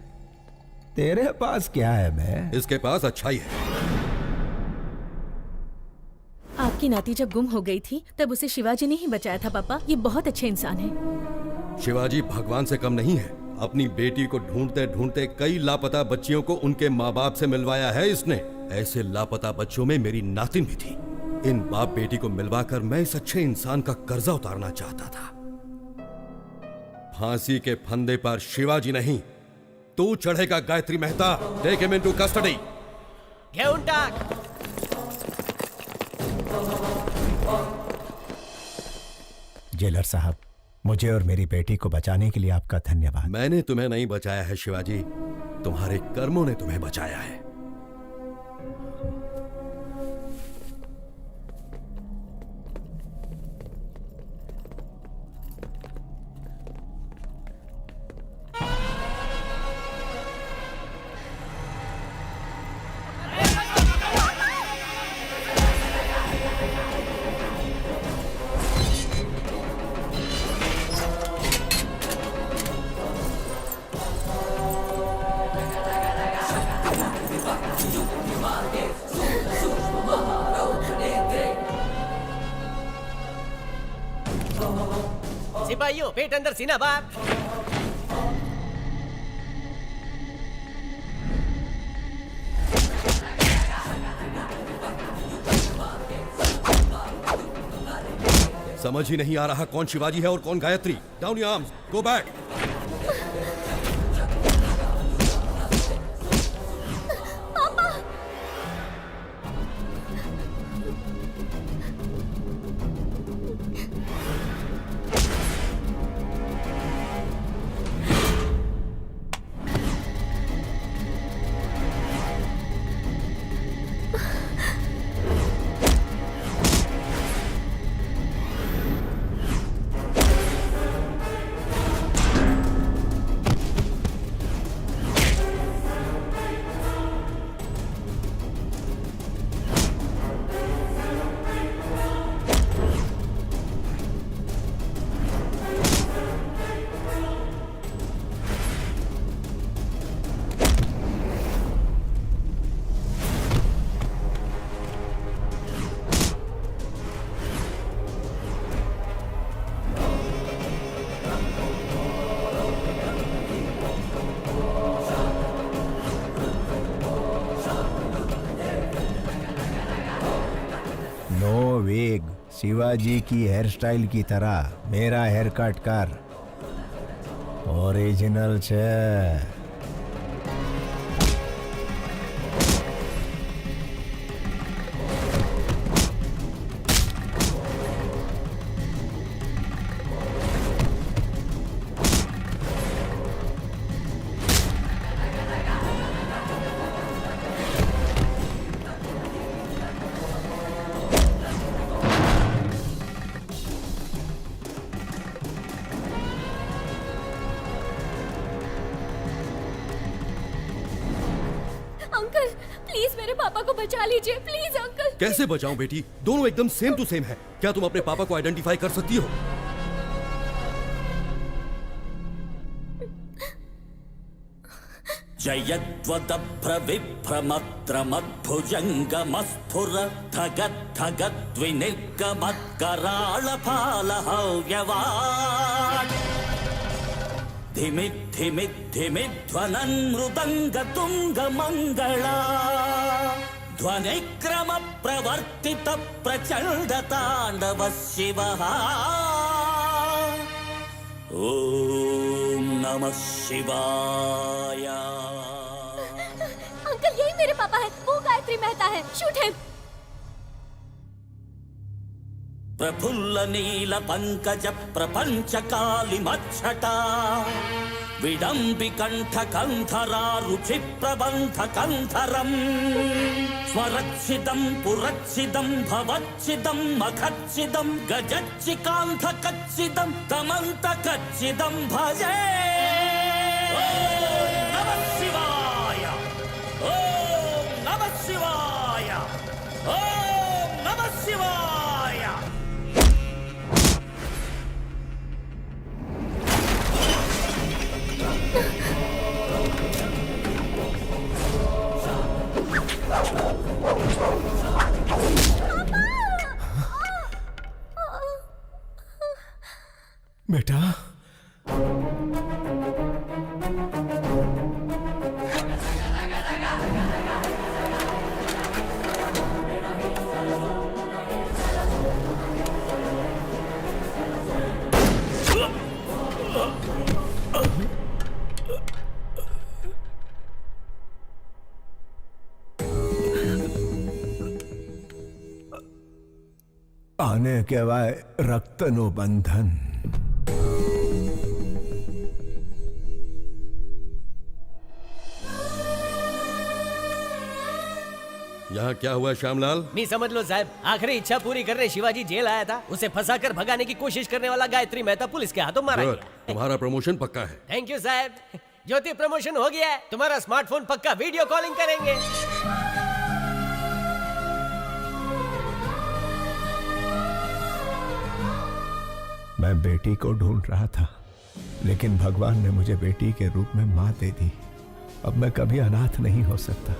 तेरे पास क्या है बे? इसके पास अच्छाई है। आपकी नाती जब गुम हो गई थी तब उसे शिवाजी ने ही बचाया था पापा। ये बहुत अच्छे इंसान है। शिवाजी भगवान से कम नहीं है। अपनी बेटी को ढूंढते ढूंढते कई लापता बच्चियों को उनके माँ बाप से मिलवाया है इसने। ऐसे लापता बच्चों में मेरी नातिन भी थी। इन बाप बेटी को मिलवाकर मैं इस अच्छे इंसान का कर्जा उतारना चाहता था। फांसी के फंदे पर शिवाजी नहीं, तू चढ़ेगा Gayatri Mehta. Take him into custody. घेऊन टाक। जेलर साहब, मुझे और मेरी बेटी को बचाने के लिए आपका धन्यवाद। मैंने तुम्हें नहीं बचाया है शिवाजी, तुम्हारे कर्मों ने तुम्हें बचाया है। सिपाहियों, पेट अंदर सीना बाहर। समझ ही नहीं आ रहा कौन शिवाजी है और कौन Gayatri. Down your arms, go back. Shivaji की हेयर स्टाइल की तरह मेरा हेयर कट कर। ओरिजिनल छे। लीजिए प्लीज अंकल। कैसे बचाऊं बेटी? दोनों एकदम सेम टू सेम है। क्या तुम अपने पापा को आइडेंटिफाई कर सकती हो? जयद्वदभ्रविभ्रमद्भुजङ्गमस्फुर धगद्धगद्विनिर्गमत्कराळफालहव्यवाट् धिमिद्धिमिद्धिमिध्वनन् मृदङ्गतुङ्गमङ्गला ध्वनिक्रम प्रवर्तित प्रचंड तांडव शिवः। ओम नमः शिवाय। अंकल यही मेरे पापा है, वो गायत्री गायत्री मेहता है। Shoot him. प्रफुल्ल नील पंकज प्रपंच कालिमच्छटा विडम्बि कंठ कंधरा रुचि प्रबंध कंधरम स्वरच्छिदं पुरच्छिदं भवच्छिदं मखच्छिदं गजच्चिकांध कच्छिदं तमंत कच्छिदं भजे। ओम नमः शिवाय, ओम नमः शिवाय, ओम नमः शिवाय। बेटा, आने के वाय रक्तनु बंधन। यहाँ क्या हुआ श्यामलाल? नहीं समझ लो साहब, आखिरी इच्छा पूरी करने शिवाजी जेल आया था। उसे फंसाकर भगाने की कोशिश करने वाला गायत्री मेहता पुलिस के हाथों मारा गुड, गया। तुम्हारा प्रमोशन पक्का है। थैंक यू साहब। ज्योति प्रमोशन हो गया है। तुम्हारा स्मार्टफोन पक्का वीडियो कॉलिंग करेंगे। मैं बेटी को ढूंढ रहा था, लेकिन भगवान ने मुझे बेटी के रूप में मां दे दी। अब मैं कभी अनाथ नहीं हो सकता।